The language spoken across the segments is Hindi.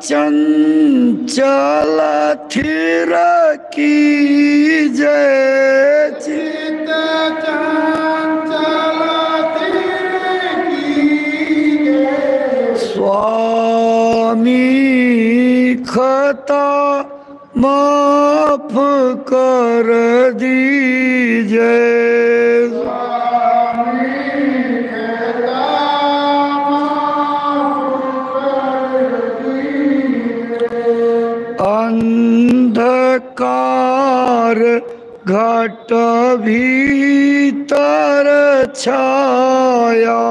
चंचल थिर कीजे, चित चंचल थिर कीजे, स्वामी खता माफ कर दीजे। अंधकार घट भीतर छाया,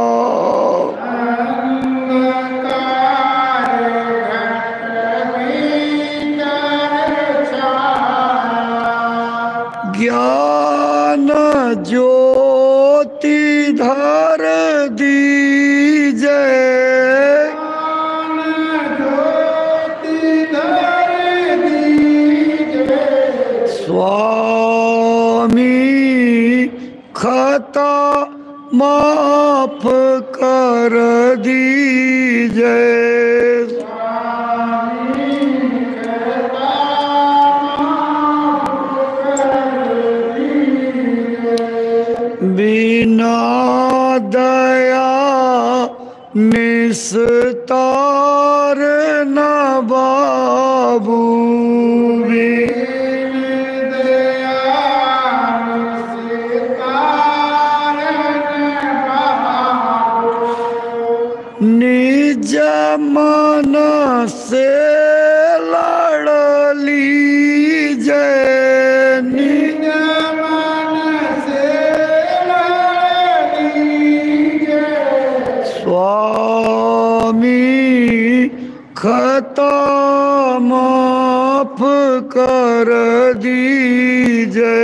ज्ञान ज्योति धर दीजे, स्वामी खता माफ कर दीजे। बिना दया निस्तार न बाबू, निज मन से लड़ लीजे, निज मन से लड़ लीजे, स्वामी खता माफ कर दीजे।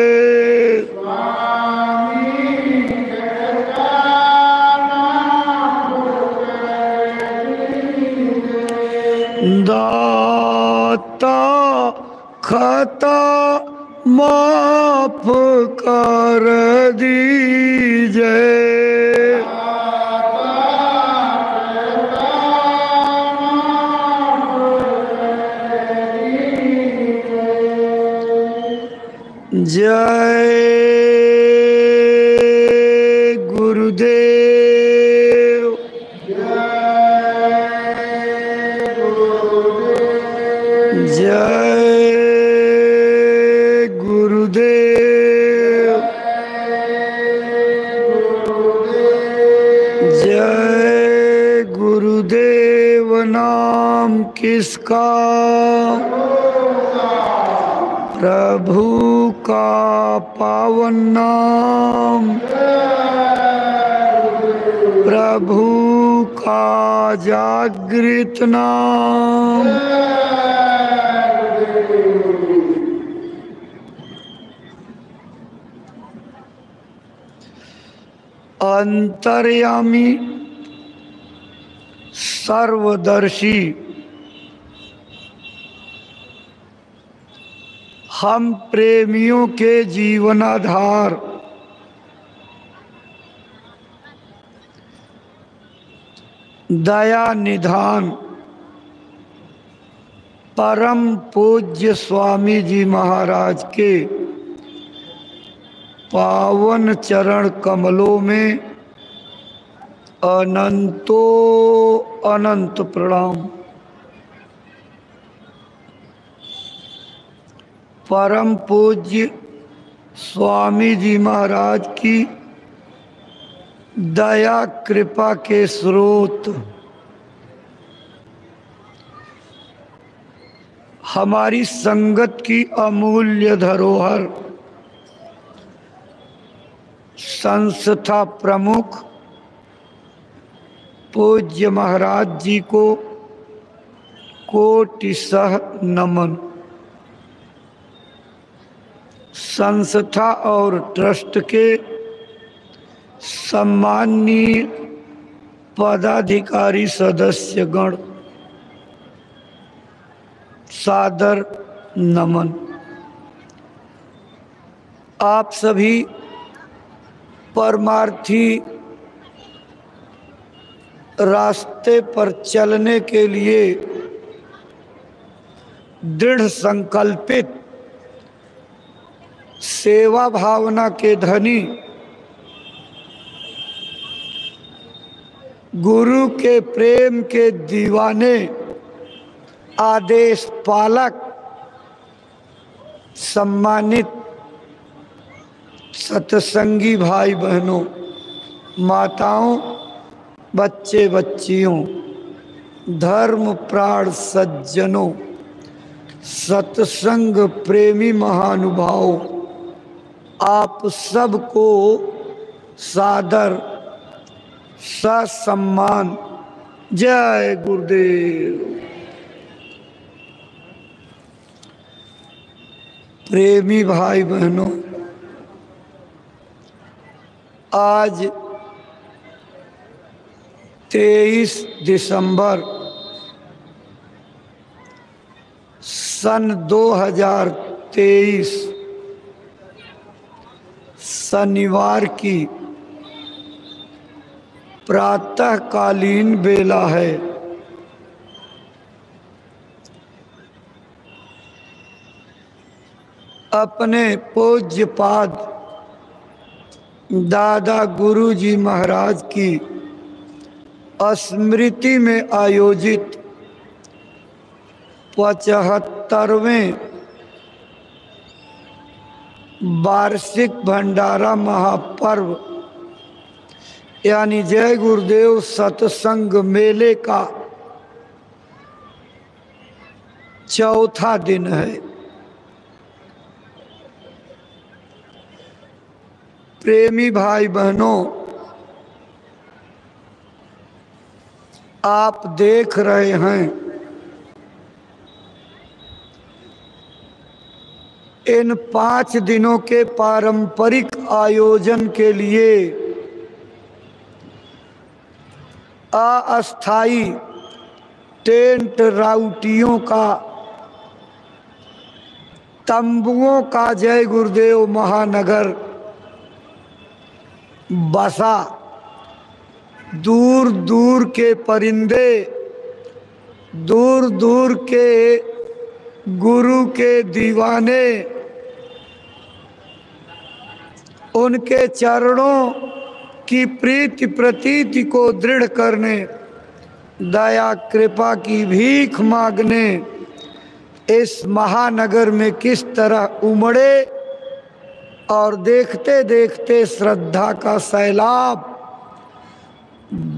दाता खता माफ कर दीजे, जय गुरुदेव, जय गुरुदेव, जय गुरुदेव। नाम किसका? प्रभु का पावन नाम, प्रभु का जागृत नाम, अंतर्यामी सर्वदर्शी हम प्रेमियों के जीवनाधार, दया निधान परम पूज्य स्वामी जी महाराज के पावन चरण कमलों में अनंतो अनंत प्रणाम। परम पूज्य स्वामी जी महाराज की दया कृपा के स्रोत हमारी संगत की अमूल्य धरोहर संस्था प्रमुख पूज्य महाराज जी को कोटिशः नमन। संस्था और ट्रस्ट के सम्माननीय पदाधिकारी सदस्यगण, सादर नमन। आप सभी परमार्थी रास्ते पर चलने के लिए दृढ़ संकल्पित, सेवा भावना के धनी, गुरु के प्रेम के दीवाने, आदेश पालक, सम्मानित सत्संगी भाई बहनों, माताओं, बच्चे बच्चियों, धर्म प्राण सज्जनों, सत्संग प्रेमी महानुभावों, आप सबको सादर ससम्मान जय गुरुदेव। प्रेमी भाई बहनों, आज 23 दिसंबर सन 2023 शनिवार की प्रातःकालीन बेला है। अपने पूज्यपाद दादा गुरुजी महाराज की स्मृति में आयोजित 75वें वार्षिक भंडारा महापर्व यानी जय गुरुदेव सत्संग मेले का चौथा दिन है। प्रेमी भाई बहनों, आप देख रहे हैं इन 5 दिनों के पारंपरिक आयोजन के लिए अस्थाई टेंट राउटियों का, तंबुओं का जय गुरुदेव महानगर बसा। दूर दूर के परिंदे, दूर दूर के गुरु के दीवाने उनके चरणों की प्रीति प्रतीति को दृढ़ करने, दया कृपा की भीख मांगने इस महानगर में किस तरह उमड़े और देखते देखते श्रद्धा का सैलाब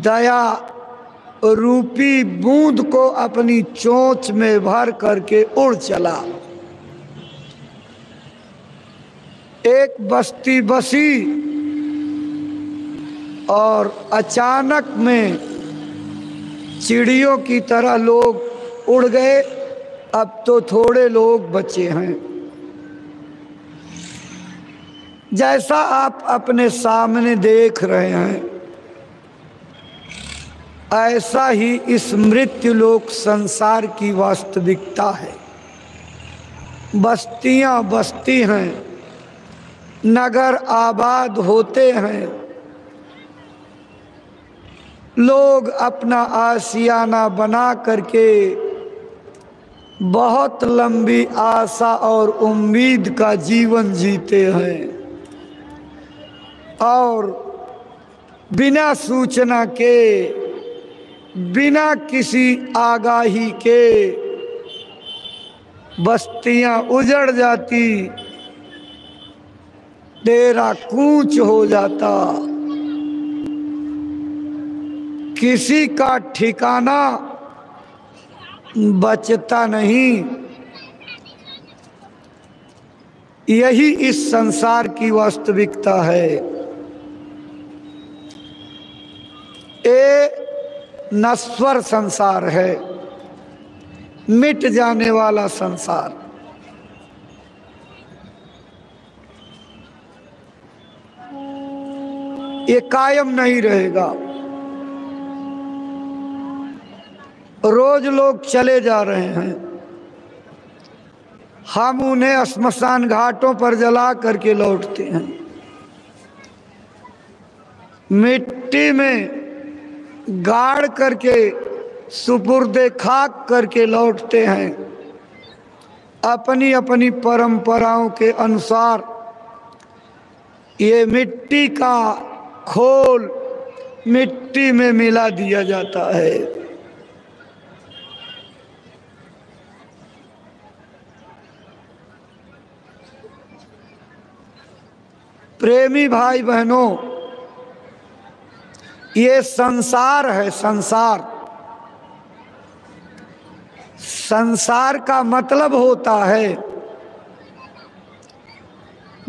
दया रूपी बूंद को अपनी चोंच में भर करके उड़ चला। एक बस्ती बसी और अचानक में चिड़ियों की तरह लोग उड़ गए। अब तो थोड़े लोग बचे हैं। जैसा आप अपने सामने देख रहे हैं, ऐसा ही इस मृत्युलोक संसार की वास्तविकता है। बस्तियां बसती हैं, नगर आबाद होते हैं, लोग अपना आशियाना बना करके बहुत लंबी आशा और उम्मीद का जीवन जीते हैं और बिना सूचना के, बिना किसी आगाही के बस्तियां उजड़ जाती, डेरा कूच हो जाता, किसी का ठिकाना बचता नहीं। यही इस संसार की वास्तविकता है। ये नश्वर संसार है, मिट जाने वाला संसार। ये कायम नहीं रहेगा। रोज लोग चले जा रहे हैं, हम उन्हें श्मशान घाटों पर जला करके लौटते हैं, मिट्टी में गाड़ करके सुपुर्दे खाक करके लौटते हैं। अपनी अपनी परंपराओं के अनुसार ये मिट्टी का खोल मिट्टी में मिला दिया जाता है। प्रेमी भाई बहनों, ये संसार है। संसार संसार का मतलब होता है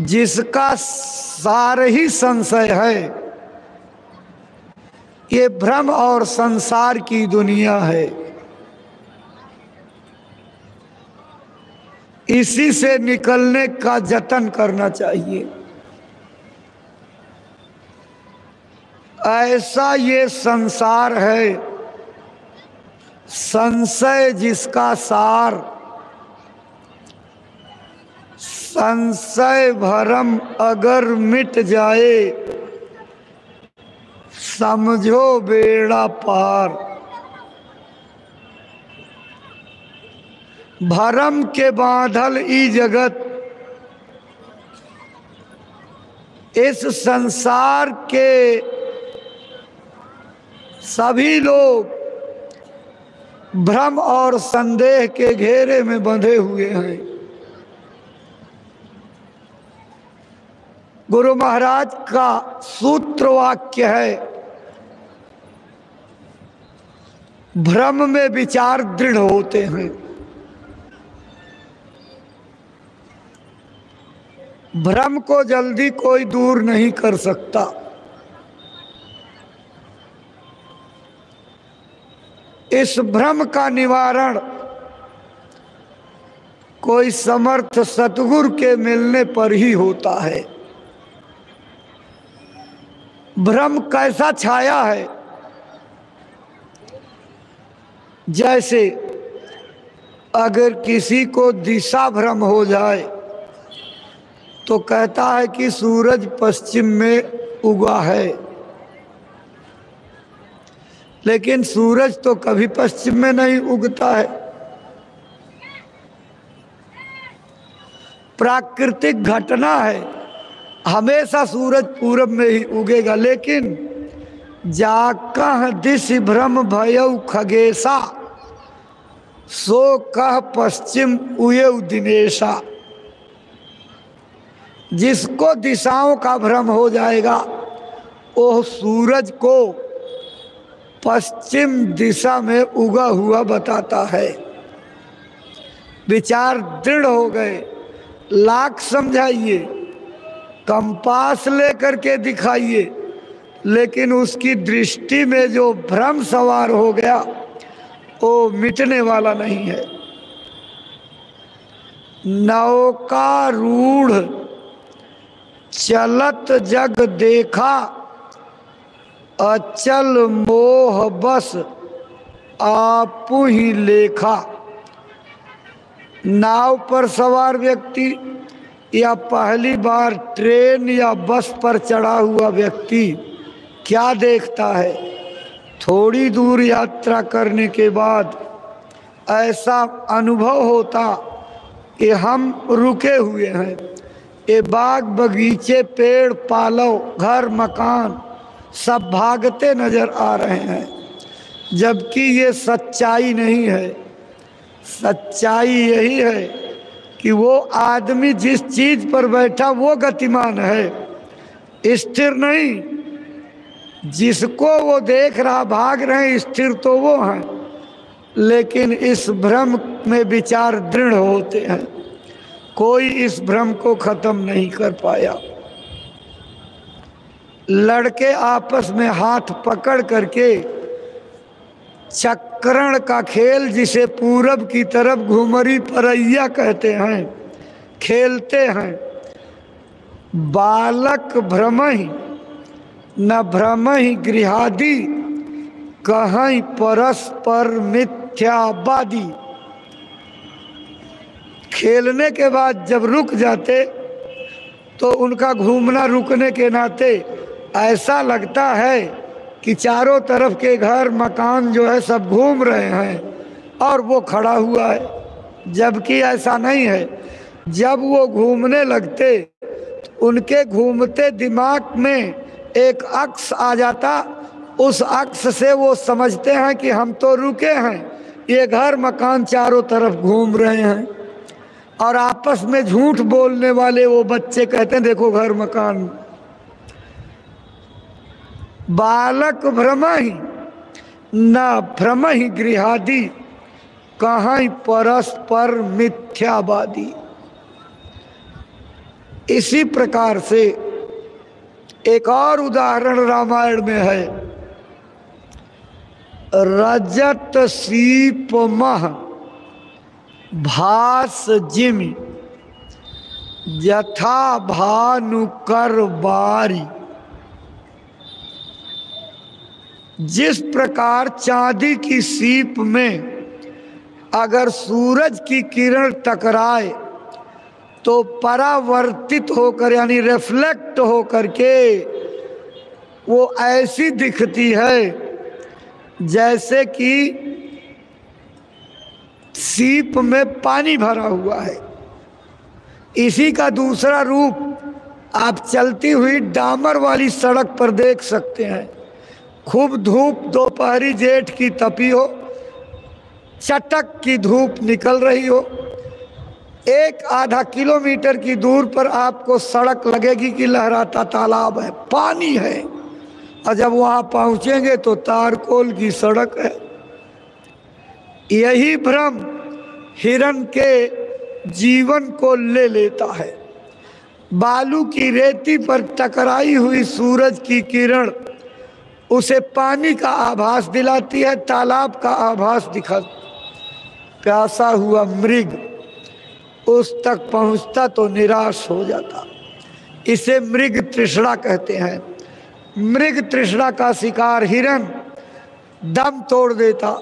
जिसका सार ही संशय है। ये भ्रम और संसार की दुनिया है। इसी से निकलने का जतन करना चाहिए। ऐसा ये संसार है, संशय जिसका सार, संशय भरम अगर मिट जाए, समझो बेड़ा पार। भरम के बांधल ई जगत, इस संसार के सभी लोग भ्रम और संदेह के घेरे में बंधे हुए हैं। गुरु महाराज का सूत्र वाक्य है, भ्रम में विचार दृढ़ होते हैं। भ्रम को जल्दी कोई दूर नहीं कर सकता। इस भ्रम का निवारण कोई समर्थ सतगुरु के मिलने पर ही होता है। भ्रम कैसा छाया है, जैसे अगर किसी को दिशा भ्रम हो जाए तो कहता है कि सूरज पश्चिम में उगा है, लेकिन सूरज तो कभी पश्चिम में नहीं उगता है। प्राकृतिक घटना है, हमेशा सूरज पूरब में ही उगेगा। लेकिन जाकह दिश भ्रम भयउ खगेशा, सो कह पश्चिम उयउ दिनेशा। जिसको दिशाओं का भ्रम हो जाएगा वो सूरज को पश्चिम दिशा में उगा हुआ बताता है। विचार दृढ़ हो गए, लाख समझाइए, कंपास लेकर के दिखाइए, लेकिन उसकी दृष्टि में जो भ्रम सवार हो गया वो मिटने वाला नहीं है। नौका रूढ़ चलत जग देखा, अचल मोह बस आपु ही लेखा। नाव पर सवार व्यक्ति या पहली बार ट्रेन या बस पर चढ़ा हुआ व्यक्ति क्या देखता है? थोड़ी दूर यात्रा करने के बाद ऐसा अनुभव होता कि हम रुके हुए हैं। ये बाग बगीचे पेड़ पालव घर मकान सब भागते नजर आ रहे हैं, जबकि ये सच्चाई नहीं है। सच्चाई यही है कि वो आदमी जिस चीज पर बैठा वो गतिमान है, स्थिर नहीं। जिसको वो देख रहा भाग रहे हैं, स्थिर तो वो हैं, लेकिन इस भ्रम में विचार दृढ़ होते हैं। कोई इस भ्रम को खत्म नहीं कर पाया। लड़के आपस में हाथ पकड़ करके चक्रण का खेल, जिसे पूरब की तरफ घुमरी परैया कहते हैं, खेलते हैं। बालक भ्रमहि न भ्रमहि गृहादि, कहीं परस्पर मिथ्यावादी। खेलने के बाद जब रुक जाते तो उनका घूमना रुकने के नाते ऐसा लगता है कि चारों तरफ के घर मकान जो है सब घूम रहे हैं और वो खड़ा हुआ है। जबकि ऐसा नहीं है। जब वो घूमने लगते तो उनके घूमते दिमाग में एक अक्स आ जाता, उस अक्स से वो समझते हैं कि हम तो रुके हैं, ये घर मकान चारों तरफ घूम रहे हैं। और आपस में झूठ बोलने वाले वो बच्चे कहते हैं देखो घर मकान। बालक भ्रम ही न भ्रम ही गृहादि, कहाँ परस्पर मिथ्यावादी। इसी प्रकार से एक और उदाहरण रामायण में है। रजत सीप मह भास जिमि, यथा भानुकर बारी। जिस प्रकार चांदी की सीप में अगर सूरज की किरण टकराए तो परावर्तित होकर यानी रिफ्लेक्ट होकर के वो ऐसी दिखती है जैसे कि सीप में पानी भरा हुआ है। इसी का दूसरा रूप आप चलती हुई डामर वाली सड़क पर देख सकते हैं। खूब धूप दोपहरी जेठ की तपी हो, चटक की धूप निकल रही हो, एक आधा किलोमीटर की दूर पर आपको सड़क लगेगी कि लहराता तालाब है, पानी है। और जब वहाँ पहुँचेंगे तो तारकोल की सड़क है। यही भ्रम हिरण के जीवन को ले लेता है। बालू की रेती पर टकराई हुई सूरज की किरण उसे पानी का आभास दिलाती है, तालाब का आभास दिखा। प्यासा हुआ मृग उस तक पहुंचता तो निराश हो जाता। इसे मृग तृष्णा कहते हैं। मृग तृष्णा का शिकार हिरण दम तोड़ देता,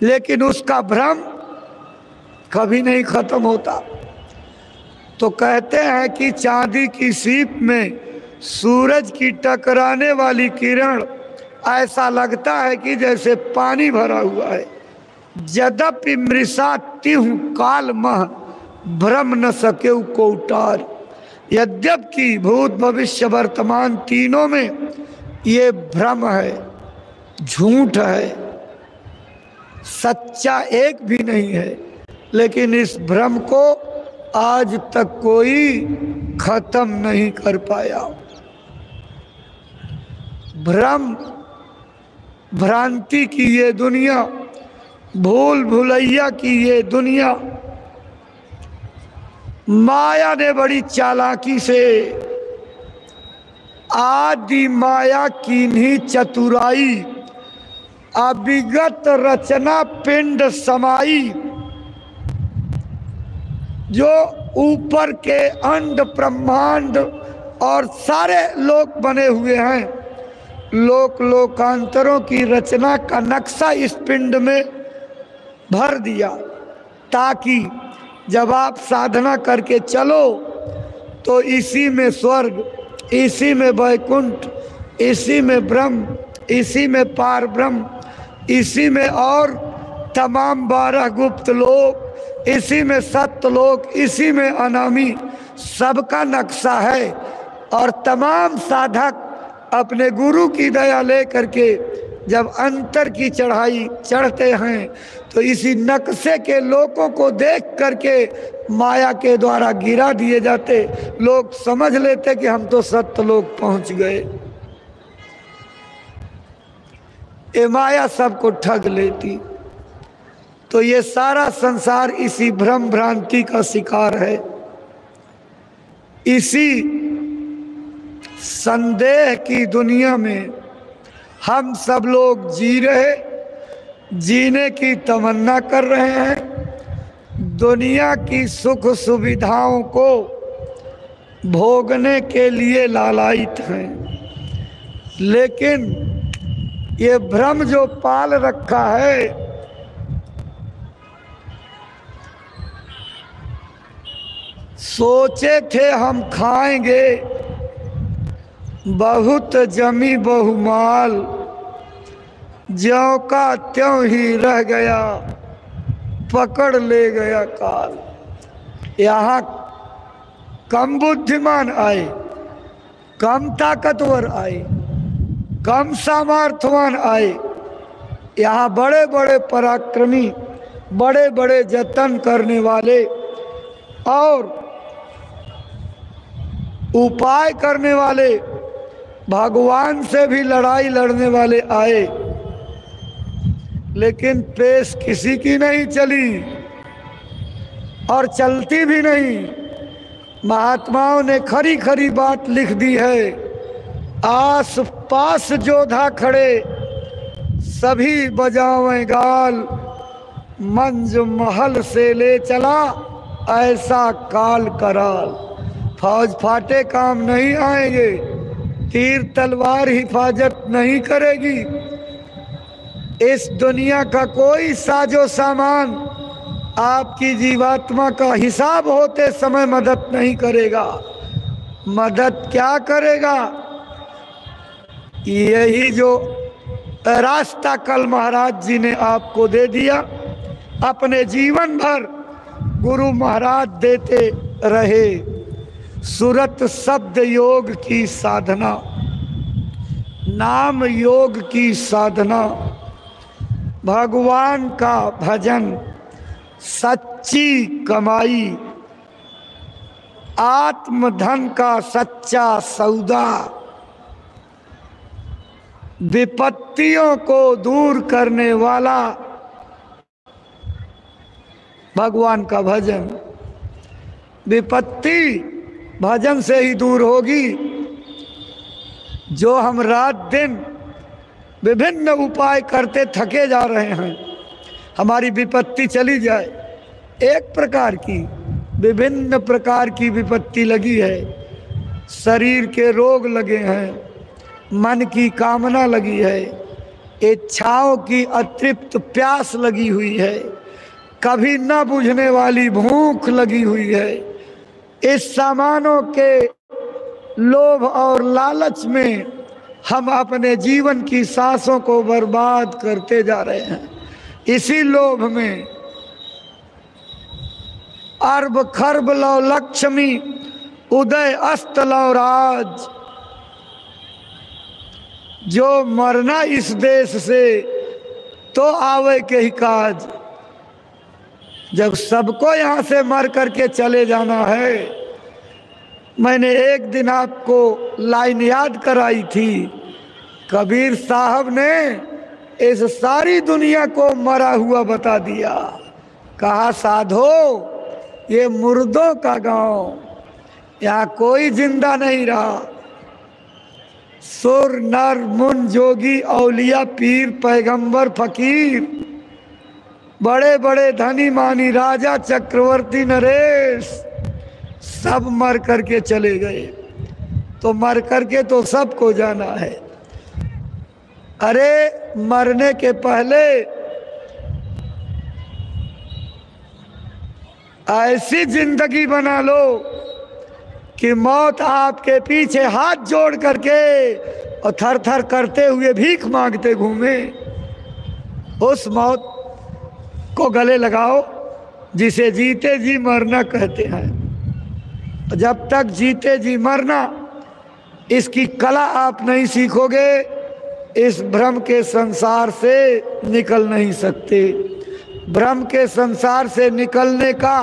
लेकिन उसका भ्रम कभी नहीं खत्म होता। तो कहते हैं कि चांदी की सीप में सूरज की टकराने वाली किरण ऐसा लगता है कि जैसे पानी भरा हुआ है। यद्यपि मृषा तिहु काल मह, भ्रम न सके को उतार। यद्यपि भूत भविष्य वर्तमान तीनों में ये भ्रम है, झूठ है, सच्चा एक भी नहीं है, लेकिन इस भ्रम को आज तक कोई खत्म नहीं कर पाया। भ्रम भ्रांति की ये दुनिया, भूल भुलैया की ये दुनिया, माया ने बड़ी चालाकी से आदि माया कीन्ही चतुराई, अविगत रचना पिंड समाई। जो ऊपर के अंड ब्रह्मांड और सारे लोक बने हुए हैं, लोक लोकांतरों की रचना का नक्शा इस पिंड में भर दिया, ताकि जब आप साधना करके चलो तो इसी में स्वर्ग, इसी में वैकुंठ, इसी में ब्रह्म, इसी में पार ब्रह्म, इसी में और तमाम 12 गुप्त लोक, इसी में सत्य लोक, इसी में अनामी, सबका नक्शा है। और तमाम साधक अपने गुरु की दया ले करके जब अंतर की चढ़ाई चढ़ते हैं तो इसी नक्शे के लोगों को देख करके माया के द्वारा गिरा दिए जाते। लोग समझ लेते कि हम तो सत्य लोक पहुंच गए। ये माया सबको ठग लेती। तो ये सारा संसार इसी भ्रम भ्रांति का शिकार है। इसी संदेह की दुनिया में हम सब लोग जी रहे, जीने की तमन्ना कर रहे हैं, दुनिया की सुख सुविधाओं को भोगने के लिए लालायित हैं। लेकिन ये भ्रम जो पाल रखा है, सोचे थे हम खाएंगे बहुत जमी बहुमाल, ज्यों का त्यों ही रह गया पकड़ ले गया काल। यहाँ कम बुद्धिमान आए, कम ताकतवर आए, कम सामर्थ्यवान आए, यहाँ बड़े बड़े पराक्रमी, बड़े बड़े जतन करने वाले और उपाय करने वाले, भगवान से भी लड़ाई लड़ने वाले आए, लेकिन पेश किसी की नहीं चली और चलती भी नहीं। महात्माओं ने खरी खरी बात लिख दी है, आस पास जोधा खड़े सभी बजावें गाल, मंज महल से ले चला ऐसा काल कराल। फौज फाटे काम नहीं आएंगे, तीर तलवार हिफाजत नहीं करेगी, इस दुनिया का कोई साजो सामान आपकी जीवात्मा का हिसाब होते समय मदद नहीं करेगा। मदद क्या करेगा? यही जो रास्ता कल महाराज जी ने आपको दे दिया, अपने जीवन भर गुरु महाराज देते रहे। सुरत शब्द योग की साधना, नाम योग की साधना, भगवान का भजन, सच्ची कमाई, आत्मधन का सच्चा सौदा, विपत्तियों को दूर करने वाला भगवान का भजन। विपत्ति भजन से ही दूर होगी। जो हम रात दिन विभिन्न उपाय करते थके जा रहे हैं, हमारी विपत्ति चली जाए। एक प्रकार की, विभिन्न प्रकार की विपत्ति लगी है। शरीर के रोग लगे हैं, मन की कामना लगी है, इच्छाओं की अतृप्त प्यास लगी हुई है, कभी न बुझने वाली भूख लगी हुई है। इस सामानों के लोभ और लालच में हम अपने जीवन की सांसों को बर्बाद करते जा रहे हैं। इसी लोभ में अरब खरब लो लक्ष्मी, उदय अस्त लो राज। जो मरना इस देश से तो आवे के ही काज। जब सबको यहाँ से मर करके चले जाना है। मैंने एक दिन आपको लाइन याद कराई थी, कबीर साहब ने इस सारी दुनिया को मरा हुआ बता दिया। कहा साधो ये मुर्दों का गांव, यहाँ कोई जिंदा नहीं रहा। सुर नर मुन जोगी औलिया पीर पैगंबर फकीर, बड़े बड़े धनी मानी राजा चक्रवर्ती नरेश, सब मर करके चले गए। तो मर करके तो सबको जाना है। अरे मरने के पहले ऐसी जिंदगी बना लो कि मौत आपके पीछे हाथ जोड़ करके और थर थर करते हुए भीख मांगते घूमे। उस मौत को गले लगाओ जिसे जीते जी मरना कहते हैं। जब तक जीते जी मरना इसकी कला आप नहीं सीखोगे, इस भ्रम के संसार से निकल नहीं सकते। भ्रम के संसार से निकलने का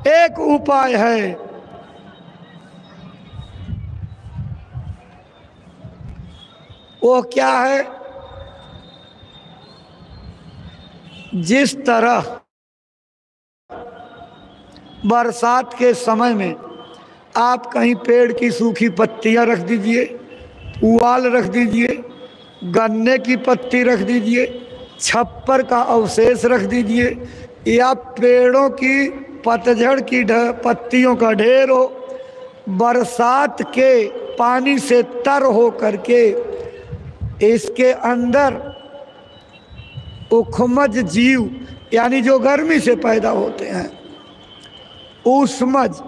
एक उपाय है, वो क्या है? जिस तरह बरसात के समय में आप कहीं पेड़ की सूखी पत्तियां रख दीजिए, पुआल रख दीजिए, गन्ने की पत्ती रख दीजिए, छप्पर का अवशेष रख दीजिए, या पेड़ों की पतझड़ की पत्तियों का ढेर हो, बरसात के पानी से तर हो करके इसके अंदर उखमज जीव, यानी जो गर्मी से पैदा होते हैं, ऊष्मज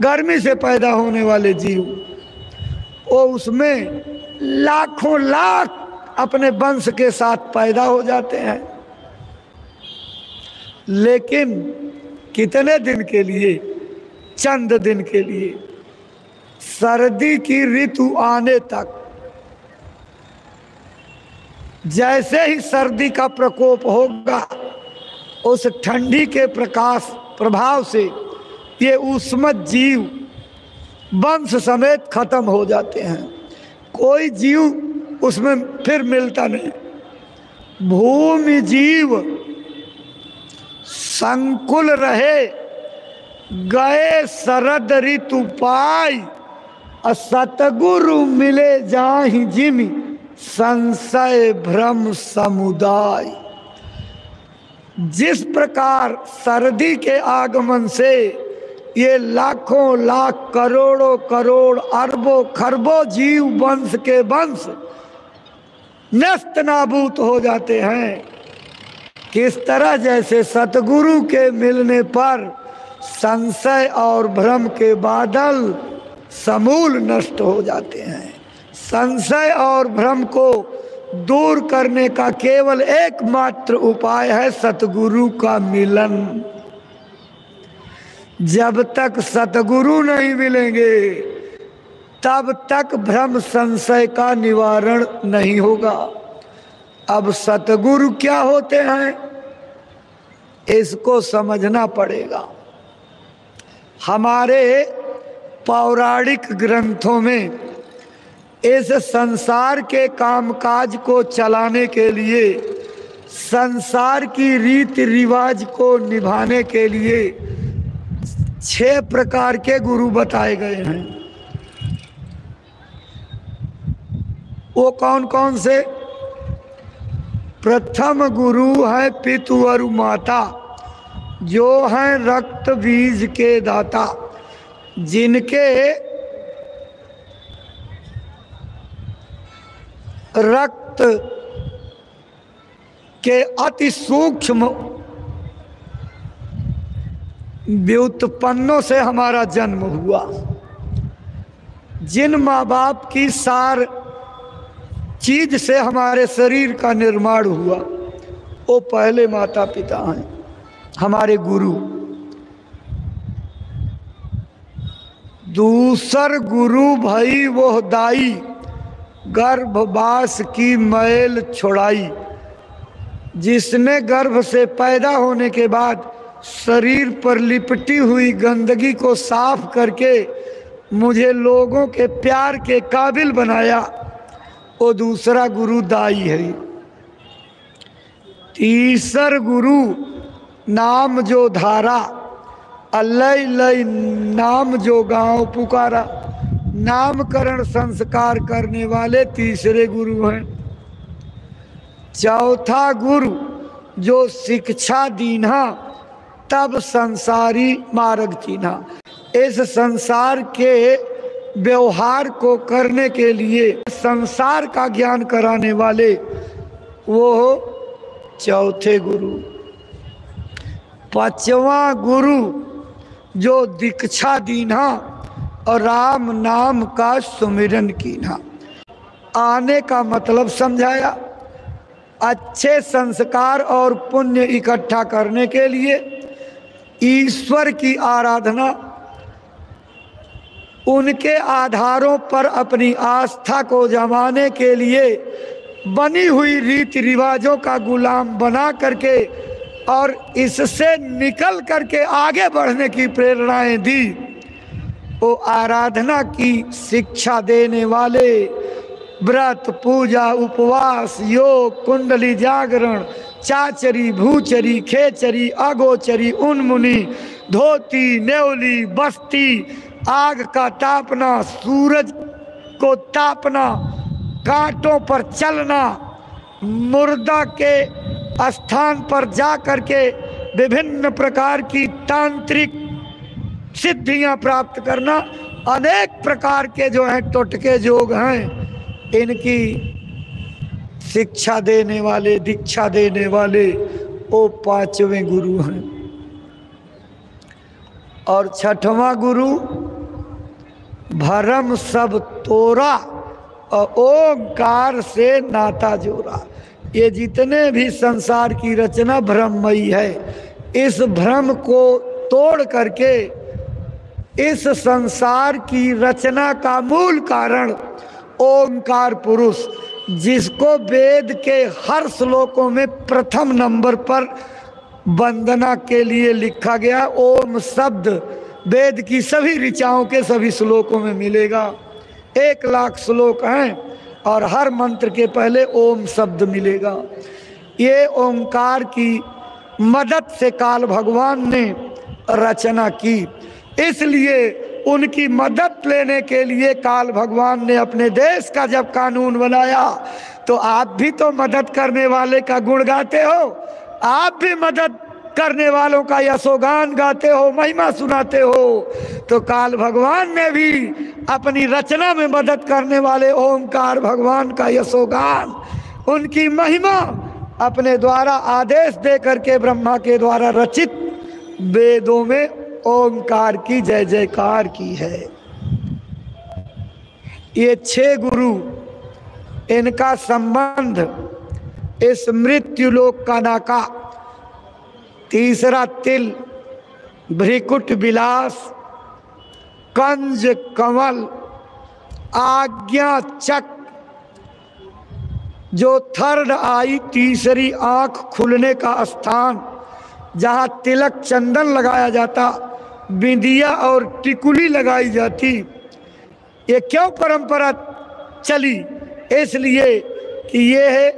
गर्मी से पैदा होने वाले जीव, वो उसमें लाखों लाख अपने वंश के साथ पैदा हो जाते हैं। लेकिन कितने दिन के लिए? चंद दिन के लिए। सर्दी की ऋतु आने तक, जैसे ही सर्दी का प्रकोप होगा, उस ठंडी के प्रभाव से ये उष्मत जीव वंश समेत खत्म हो जाते हैं। कोई जीव उसमें फिर मिलता नहीं। भूमि जीव संकुल रहे, गए शरद ऋतु पाई, सतगुरु मिले जाहि जिमि, संशय भ्रम समुदाय। जिस प्रकार सर्दी के आगमन से ये लाखों लाख करोड़ों करोड़ अरबों खरबों जीव वंश के वंश नष्ट नाबूद हो जाते हैं, किस तरह जैसे सतगुरु के मिलने पर संशय और भ्रम के बादल समूल नष्ट हो जाते हैं। संशय और भ्रम को दूर करने का केवल एकमात्र उपाय है सतगुरु का मिलन। जब तक सतगुरु नहीं मिलेंगे तब तक भ्रम संशय का निवारण नहीं होगा। अब सतगुरु क्या होते हैं, इसको समझना पड़ेगा। हमारे पौराणिक ग्रंथों में इस संसार के कामकाज को चलाने के लिए, संसार की रीति रिवाज को निभाने के लिए 6 प्रकार के गुरु बताए गए हैं। वो कौन कौन से? प्रथम गुरु है पितु और माता, जो हैं रक्त बीज के दाता, जिनके रक्त के अति सूक्ष्म व्युत्पन्नों से हमारा जन्म हुआ। जिन माँ बाप की सार चीज से हमारे शरीर का निर्माण हुआ, वो पहले माता पिता हैं, हमारे गुरु। दूसर गुरु भई वो दाई, गर्भवास की मैल छुड़ाई, जिसने गर्भ से पैदा होने के बाद शरीर पर लिपटी हुई गंदगी को साफ करके मुझे लोगों के प्यार के काबिल बनाया, वो दूसरा गुरु दाई है। तीसर गुरु नाम जो धारा, अल्लाह लई नाम जो गांव पुकारा, नामकरण संस्कार करने वाले तीसरे गुरु हैं। चौथा गुरु जो शिक्षा दीन्हा, तब संसारी मार्ग चीन्हा। इस संसार के व्यवहार को करने के लिए संसार का ज्ञान कराने वाले वो चौथे गुरु। पांचवा गुरु जो दीक्षा दीन्हा और राम नाम का सुमिरन कीन्हा। आने का मतलब समझाया। अच्छे संस्कार और पुण्य इकट्ठा करने के लिए ईश्वर की आराधना, उनके आधारों पर अपनी आस्था को जमाने के लिए बनी हुई रीति रिवाजों का गुलाम बना करके और इससे निकल करके आगे बढ़ने की प्रेरणाएं दी। वो आराधना की शिक्षा देने वाले व्रत, पूजा, उपवास, योग, कुंडली जागरण, चाचरी, भूचरी, खेचरी, अगोचरी, उन्मुनी, धोती, नेवली, बस्ती, आग का तापना, सूरज को तापना, कांटों पर चलना, मुर्दा के स्थान पर जा करके विभिन्न प्रकार की तांत्रिक सिद्धियां प्राप्त करना, अनेक प्रकार के जो हैं टोटके योग हैं, इनकी शिक्षा देने वाले, दीक्षा देने वाले वो पांचवें गुरु हैं। और छठवां गुरु भरम सब तोरा और ओंकार से नाता जोड़ा। ये जितने भी संसार की रचना भ्रममयी है, इस भ्रम को तोड़ करके इस संसार की रचना का मूल कारण ओंकार पुरुष, जिसको वेद के हर श्लोकों में प्रथम नंबर पर वंदना के लिए लिखा गया। ओम शब्द वेद की सभी ऋचाओं के सभी श्लोकों में मिलेगा। 1,00,000 श्लोक हैं और हर मंत्र के पहले ओम शब्द मिलेगा। ये ओंकार की मदद से काल भगवान ने रचना की, इसलिए उनकी मदद लेने के लिए काल भगवान ने अपने देश का जब कानून बनाया, तो आप भी तो मदद करने वाले का गुण गाते हो, आप भी मदद करने वालों का यशोगान गाते हो, महिमा सुनाते हो। तो काल भगवान ने भी अपनी रचना में मदद करने वाले ओंकार भगवान का यशोगान, उनकी महिमा अपने द्वारा आदेश दे करके ब्रह्मा के द्वारा रचित वेदों में ओंकार की जय जयकार की है। ये 6 गुरु, इनका संबंध इस मृत्युलोक का नाका, तीसरा तिल, भ्रिकुट विलास, कंज कमल, आज्ञा चक, जो थर्ड आई, तीसरी आंख खुलने का स्थान, जहाँ तिलक चंदन लगाया जाता, बिंदिया और टिकुली लगाई जाती। ये क्यों परंपरा चली? इसलिए कि ये है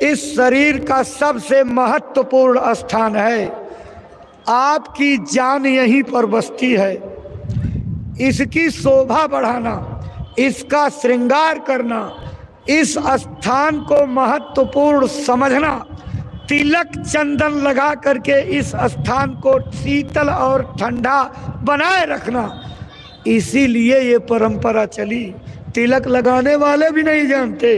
इस शरीर का सबसे महत्वपूर्ण स्थान है। आपकी जान यहीं पर बसती है। इसकी शोभा बढ़ाना, इसका श्रृंगार करना, इस स्थान को महत्वपूर्ण समझना, तिलक चंदन लगा करके इस स्थान को शीतल और ठंडा बनाए रखना, इसीलिए ये परंपरा चली। तिलक लगाने वाले भी नहीं जानते,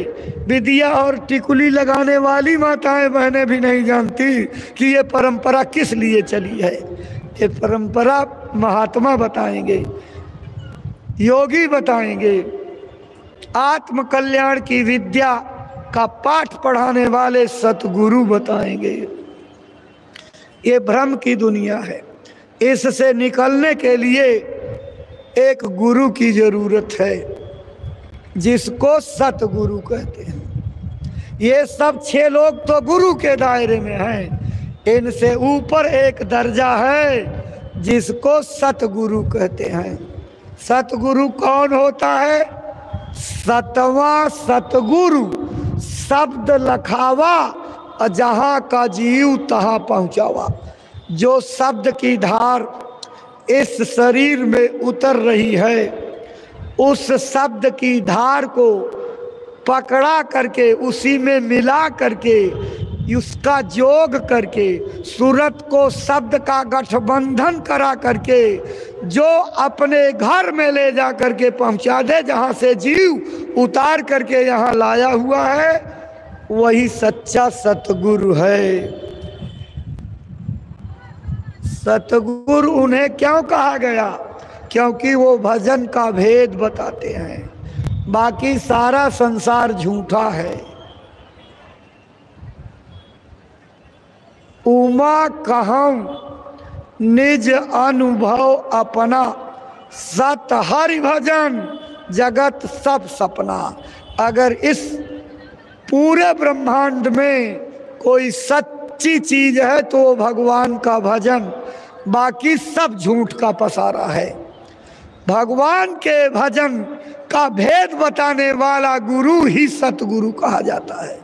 विदिया और टिकुली लगाने वाली माताएं बहनें भी नहीं जानती कि ये परंपरा किस लिए चली है। ये परंपरा महात्मा बताएंगे, योगी बताएंगे, आत्म कल्याण की विद्या का पाठ पढ़ाने वाले सतगुरु बताएंगे। ये भ्रम की दुनिया है, इससे निकलने के लिए एक गुरु की जरूरत है, जिसको सतगुरु कहते हैं। ये सब 6 लोग तो गुरु के दायरे में हैं, इनसे ऊपर एक दर्जा है जिसको सतगुरु कहते हैं। सतगुरु कौन होता है? 7वां सतगुरु, शब्द लखावा जहाँ का जीव तहाँ पहुँचावा। जो शब्द की धार इस शरीर में उतर रही है, उस शब्द की धार को पकड़ा करके, उसी में मिला करके, उसका जोग करके, सूरत को शब्द का गठबंधन करा करके जो अपने घर में ले जा करके पहुंचा दे, जहां से जीव उतार करके यहाँ लाया हुआ है, वही सच्चा सतगुरु है। सतगुरु उन्हें क्यों कहा गया? क्योंकि वो भजन का भेद बताते हैं। बाकी सारा संसार झूठा है। उमा कहूँ निज अनुभव अपना, सत हरि भजन जगत सब सपना। अगर इस पूरे ब्रह्मांड में कोई सच्ची चीज है तो वो भगवान का भजन, बाकी सब झूठ का पसारा है। भगवान के भजन का भेद बताने वाला गुरु ही सतगुरु कहा जाता है।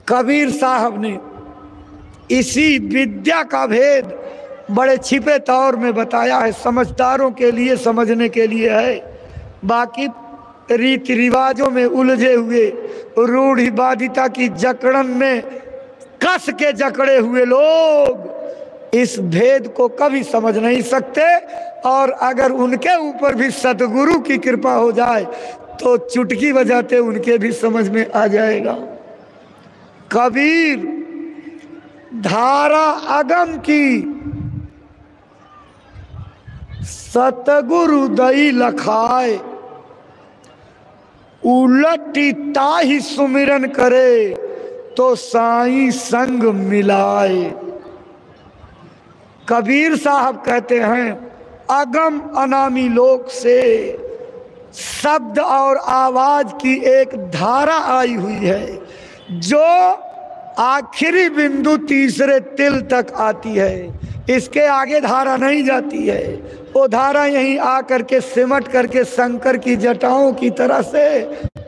कबीर साहब ने इसी विद्या का भेद बड़े छिपे तौर में बताया है, समझदारों के लिए, समझने के लिए है। बाकी रीति रिवाजों में उलझे हुए, रूढ़िवादिता की जकड़न में कस के जकड़े हुए लोग इस भेद को कभी समझ नहीं सकते। और अगर उनके ऊपर भी सतगुरु की कृपा हो जाए तो चुटकी बजाते उनके भी समझ में आ जाएगा। कबीर धारा अगम की, सतगुरु दई लखाए, उलटी ताही सुमिरन करे, तो साईं संग मिलाए। कबीर साहब कहते हैं अगम अनामी लोक से शब्द और आवाज की एक धारा आई हुई है, जो आखिरी बिंदु तीसरे तिल तक आती है। इसके आगे धारा नहीं जाती है। वो धारा यहीं आकर के सिमट करके शंकर की जटाओं की तरह से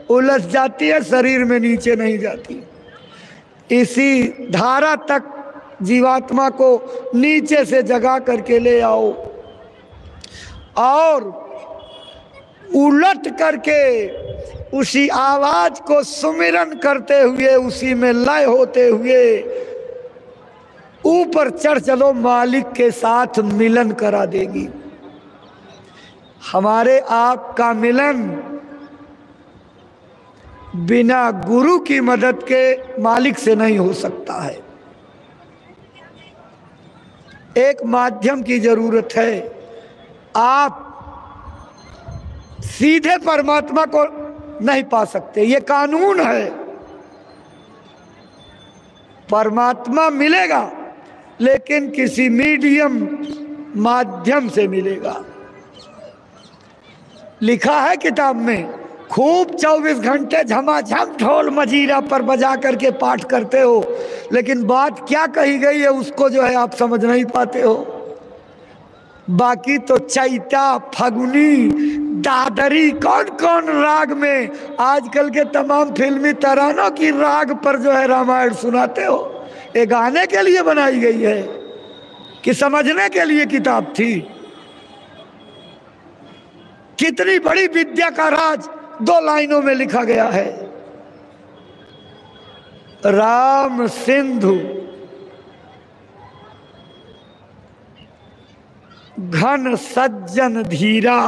उलझ जाती है, शरीर में नीचे नहीं जाती। इसी धारा तक जीवात्मा को नीचे से जगा करके ले आओ और उलट करके उसी आवाज को सुमिरन करते हुए, उसी में लय होते हुए ऊपर चढ़ चलो, मालिक के साथ मिलन करा देगी। हमारे आपका मिलन बिना गुरु की मदद के मालिक से नहीं हो सकता है। एक माध्यम की जरूरत है। आप सीधे परमात्मा को नहीं पा सकते, ये कानून है। परमात्मा मिलेगा लेकिन किसी मीडियम माध्यम से मिलेगा। लिखा है किताब में, खूब 24 घंटे झमाझम ढोल मजीरा पर बजा करके पाठ करते हो, लेकिन बात क्या कही गई है उसको जो है आप समझ नहीं पाते हो। बाकी तो चैता, फगुनी, दादरी, कौन कौन राग में आजकल के तमाम फिल्मी तरानों की राग पर जो है रामायण सुनाते हो। ये गाने के लिए बनाई गई है कि समझने के लिए किताब थी? कितनी बड़ी विद्या का राज 2 लाइनों में लिखा गया है। राम सिंधु घन सज्जन धीरा।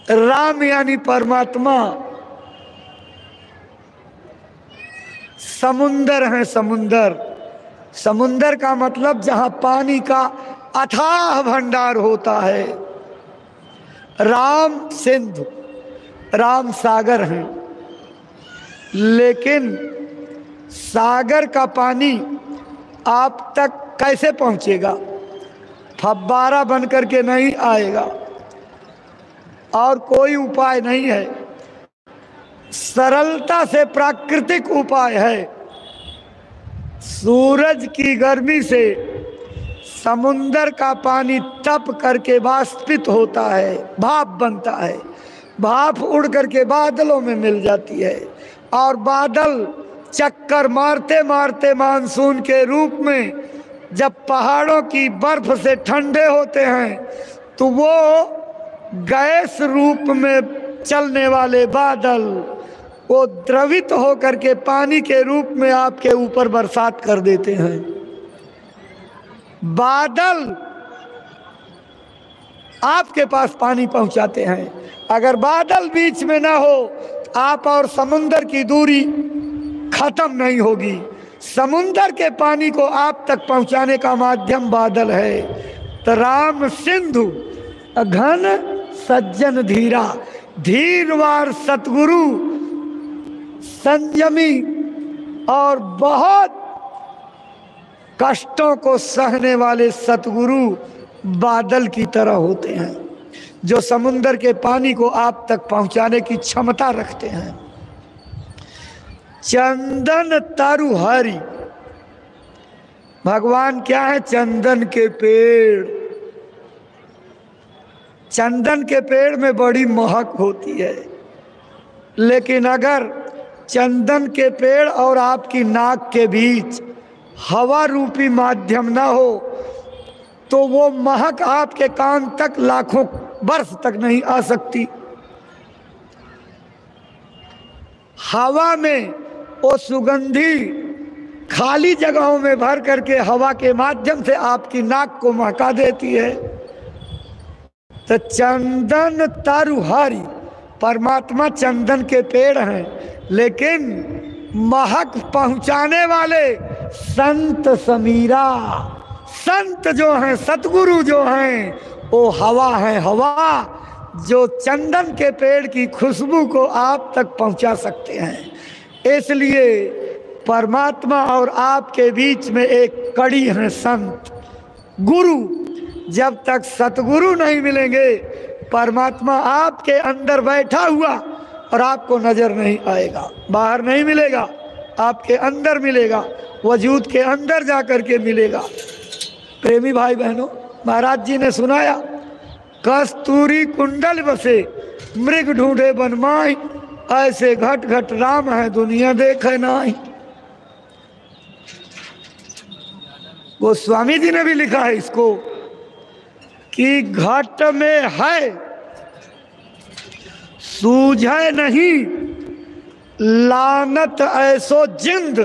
राम यानी परमात्मा समुंदर है। समुंदर, समुंदर का मतलब जहां पानी का अथाह भंडार होता है। राम सिंधु, राम सागर हैं, लेकिन सागर का पानी आप तक कैसे पहुंचेगा? फव्वारा बन करके नहीं आएगा और कोई उपाय नहीं है। सरलता से प्राकृतिक उपाय है। सूरज की गर्मी से समुंदर का पानी तप करके वाष्पित होता है, भाप बनता है। भाप उड़ करके बादलों में मिल जाती है और बादल चक्कर मारते मारते मानसून के रूप में जब पहाड़ों की बर्फ से ठंडे होते हैं तो वो गैस रूप में चलने वाले बादल वो द्रवित होकर के पानी के रूप में आपके ऊपर बरसात कर देते हैं। बादल आपके पास पानी पहुंचाते हैं। अगर बादल बीच में ना हो, आप और समुंदर की दूरी खत्म नहीं होगी। समुंदर के पानी को आप तक पहुंचाने का माध्यम बादल है। तो राम सिंधु घन सज्जन धीरा, धीरवार सतगुरु, संयमी और बहुत कष्टों को सहने वाले सतगुरु बादल की तरह होते हैं, जो समुंदर के पानी को आप तक पहुंचाने की क्षमता रखते हैं। चंदन तरु हरि, भगवान क्या है? चंदन के पेड़। चंदन के पेड़ में बड़ी महक होती है, लेकिन अगर चंदन के पेड़ और आपकी नाक के बीच हवा रूपी माध्यम ना हो तो वो महक आपके कान तक लाखों वर्ष तक नहीं आ सकती। हवा में वो सुगंधी खाली जगहों में भर करके हवा के माध्यम से आपकी नाक को महका देती है। तो चंदन तरु हरि, परमात्मा चंदन के पेड़ हैं, लेकिन महक पहुंचाने वाले संत समीरा। संत जो हैं, सतगुरु जो हैं, वो हवा है। हवा जो चंदन के पेड़ की खुशबू को आप तक पहुंचा सकते हैं। इसलिए परमात्मा और आपके बीच में एक कड़ी है संत गुरु। जब तक सतगुरु नहीं मिलेंगे परमात्मा आपके अंदर बैठा हुआ और आपको नजर नहीं आएगा, बाहर नहीं मिलेगा, आपके अंदर मिलेगा, वजूद के अंदर जाकर के मिलेगा। प्रेमी भाई बहनों, महाराज जी ने सुनाया, कस्तूरी कुंडल बसे मृग ढूंढे बनमाई, ऐसे घट घट राम है दुनिया देखे नाई। वो स्वामी जी ने भी लिखा है इसको कि घट में है सूझे नहीं लानत ऐसो जिंद,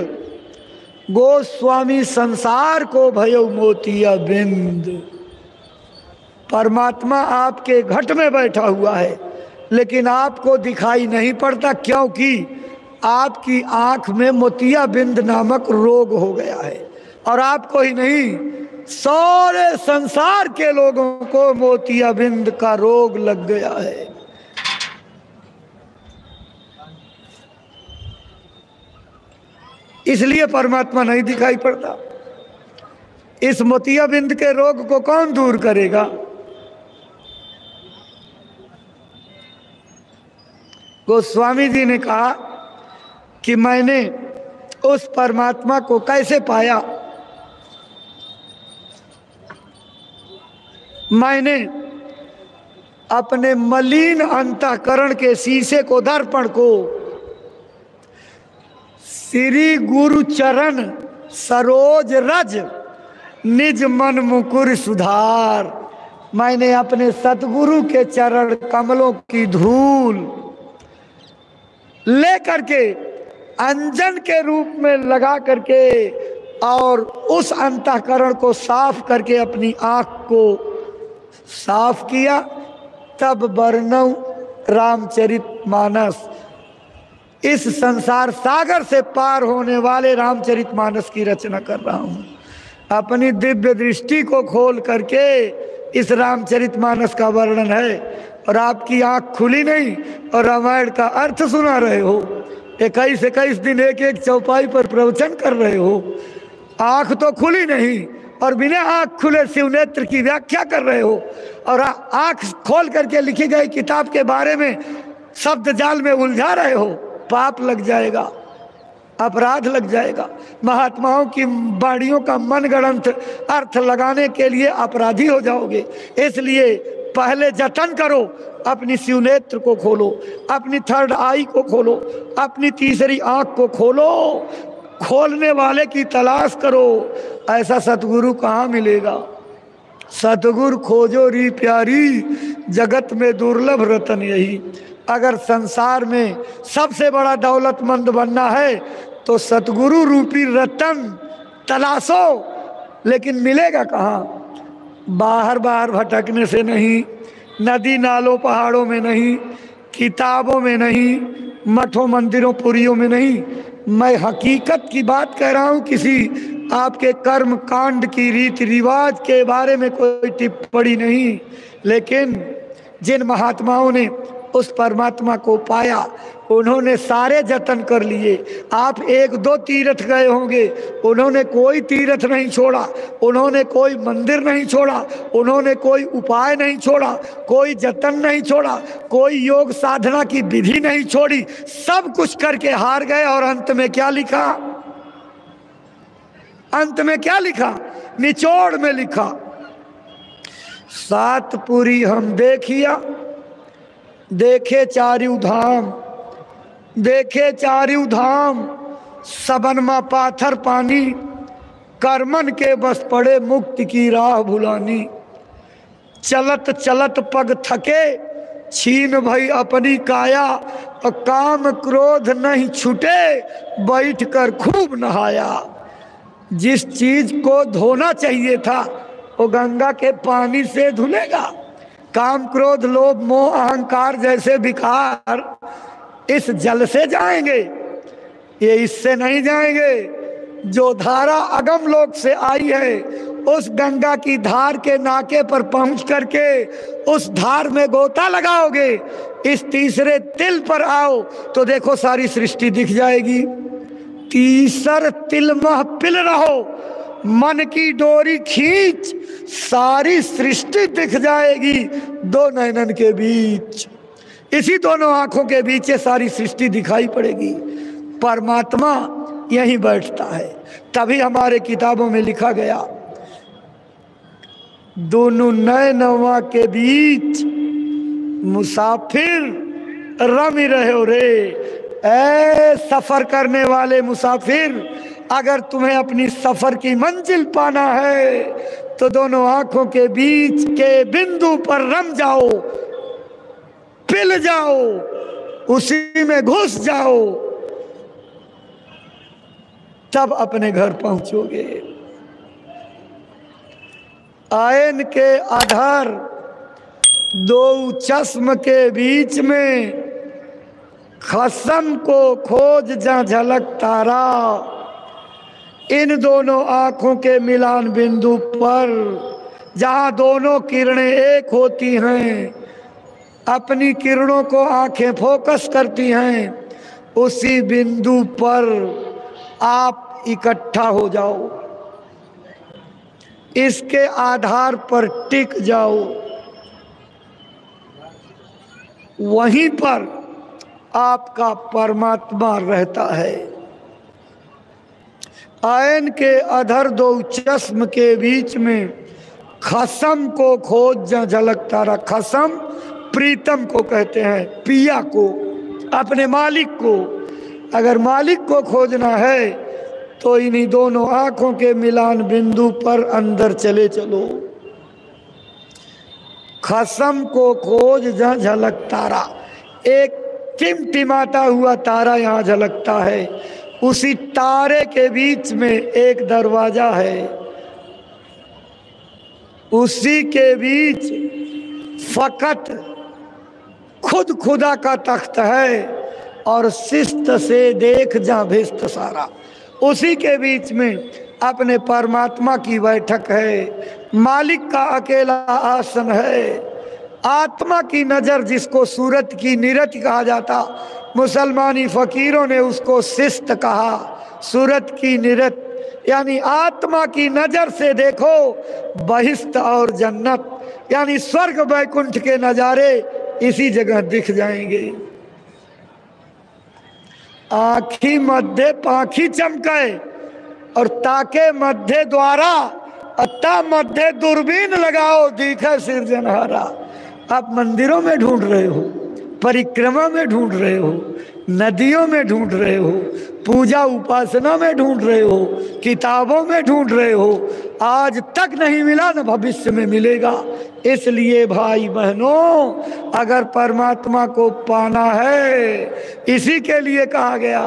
गोस्वामी संसार को भयो मोतिया बिंद। परमात्मा आपके घट में बैठा हुआ है लेकिन आपको दिखाई नहीं पड़ता, क्योंकि आपकी आंख में मोतिया बिंद नामक रोग हो गया है। और आपको ही नहीं, सारे संसार के लोगों को मोतिया बिंद का रोग लग गया है। इसलिए परमात्मा नहीं दिखाई पड़ता। इस मोतिया बिंद के रोग को कौन दूर करेगा? गोस्वामी जी ने कहा कि मैंने उस परमात्मा को कैसे पाया। मैंने अपने मलिन अंतःकरण के शीशे को, दर्पण को, श्री गुरु चरण सरोज रज निज मन मुकुर सुधार। मैंने अपने सतगुरु के चरण कमलों की धूल लेकर के अंजन के रूप में लगा करके और उस अंतःकरण को साफ करके अपनी आंख को साफ किया, तब वर्णव रामचरितमानस, इस संसार सागर से पार होने वाले रामचरितमानस की रचना कर रहा हूं। अपनी दिव्य दृष्टि को खोल करके इस रामचरितमानस का वर्णन है और आपकी आंख खुली नहीं और रामायण का अर्थ सुना रहे हो। 21 दिन एक एक चौपाई पर प्रवचन कर रहे हो, आंख तो खुली नहीं और बिना आंख खुले शिवनेत्र की व्याख्या कर रहे हो और आंख खोल करके लिखी गई किताब के बारे में शब्द जाल में उलझा रहे हो। पाप लग जाएगा, अपराध लग जाएगा। महात्माओं की वाणियों का मनगढ़ंत अर्थ लगाने के लिए अपराधी हो जाओगे। इसलिए पहले जतन करो, अपनी शिवनेत्र को खोलो, अपनी थर्ड आई को खोलो, अपनी तीसरी आंख को खोलो, खोलने वाले की तलाश करो। ऐसा सतगुरु कहाँ मिलेगा? सतगुरु खोजो री प्यारी, जगत में दुर्लभ रतन यही। अगर संसार में सबसे बड़ा दौलतमंद बनना है तो सतगुरु रूपी रतन तलाशो, लेकिन मिलेगा कहाँ? बाहर बाहर भटकने से नहीं, नदी नालों पहाड़ों में नहीं, किताबों में नहीं, मठों मंदिरों पुरियों में नहीं। मैं हकीकत की बात कह रहा हूँ, किसी आपके कर्म कांड की रीति रिवाज के बारे में कोई टिप्पणी नहीं। लेकिन जिन महात्माओं ने उस परमात्मा को पाया उन्होंने सारे जतन कर लिए। आप 1-2 तीर्थ गए होंगे, उन्होंने कोई तीर्थ नहीं छोड़ा, उन्होंने कोई मंदिर नहीं छोड़ा, उन्होंने कोई उपाय नहीं छोड़ा, कोई जतन नहीं छोड़ा, कोई योग साधना की विधि नहीं छोड़ी। सब कुछ करके हार गए और अंत में क्या लिखा? अंत में क्या लिखा? निचोड़ में लिखा, 7 पुरी हम देखिया, देखे चारिउ धाम, देखे चारिउ धाम, सबन मा पाथर पानी, कर्मन के बस पड़े मुक्ति की राह भुलानी। चलत चलत पग थके, छीन भई अपनी काया, और काम क्रोध नहीं छूटे, बैठ कर खूब नहाया। जिस चीज को धोना चाहिए था वो गंगा के पानी से धुलेगा। काम क्रोध लोभ मोह अहंकार जैसे विकार इस जल से जाएंगे, ये इससे नहीं जाएंगे। जो धारा अगम लोक से आई है उस गंगा की धार के नाके पर पहुंच करके उस धार में गोता लगाओगे, इस तीसरे तिल पर आओ तो देखो सारी सृष्टि दिख जाएगी। तीसर तिल मह पिल रहो, मन की डोरी खींच, सारी सृष्टि दिख जाएगी दो नयनन के बीच। इसी दोनों आंखों के बीच सारी सृष्टि दिखाई पड़ेगी। परमात्मा यहीं बैठता है। तभी हमारे किताबों में लिखा गया, दोनों नैनवा के बीच मुसाफिर रमी रहे हो रे। ऐ सफर करने वाले मुसाफिर, अगर तुम्हें अपनी सफर की मंजिल पाना है तो दोनों आंखों के बीच के बिंदु पर रम जाओ, पिल जाओ, उसी में घुस जाओ, तब अपने घर पहुंचोगे। आयन के आधार दो चश्म के बीच में, खसम को खोज जा झलक तारा। इन दोनों आंखों के मिलान बिंदु पर जहां दोनों किरणें एक होती हैं, अपनी किरणों को आंखें फोकस करती हैं, उसी बिंदु पर आप इकट्ठा हो जाओ, इसके आधार पर टिक जाओ। वहीं पर आपका परमात्मा रहता है। आयन के अधर दो चश्म के बीच में खसम को खोज जा झलक तारा। खसम प्रीतम को कहते हैं, पिया को, अपने मालिक को। अगर मालिक को खोजना है तो इन्हीं दोनों आंखों के मिलान बिंदु पर अंदर चले चलो। खसम को खोज जा झलक तारा, एक टिमटिमाता हुआ तारा यहाँ झलकता है। उसी तारे के बीच में एक दरवाजा है, उसी के बीच फकत खुद खुदा का तख्त है और शिस्त से देख जा भिस्त सारा। उसी के बीच में अपने परमात्मा की बैठक है, मालिक का अकेला आसन है। आत्मा की नज़र जिसको सूरत की निरत कहा जाता, मुसलमानी फ़कीरों ने उसको शिस्त कहा। सूरत की निरत यानी आत्मा की नज़र से देखो बहिश्त और जन्नत, यानी स्वर्ग वैकुंठ के नज़ारे इसी जगह दिख जाएंगे। आँखी मध्य पाखी चमके और ताके मध्य द्वारा, अत्ता मध्य दूरबीन लगाओ दिखे सिरजनहारा। आप मंदिरों में ढूंढ रहे हो, परिक्रमा में ढूंढ रहे हो, नदियों में ढूंढ रहे हो, पूजा उपासना में ढूंढ रहे हो, किताबों में ढूंढ रहे हो, आज तक नहीं मिला न भविष्य में मिलेगा। इसलिए भाई बहनों, अगर परमात्मा को पाना है, इसी के लिए कहा गया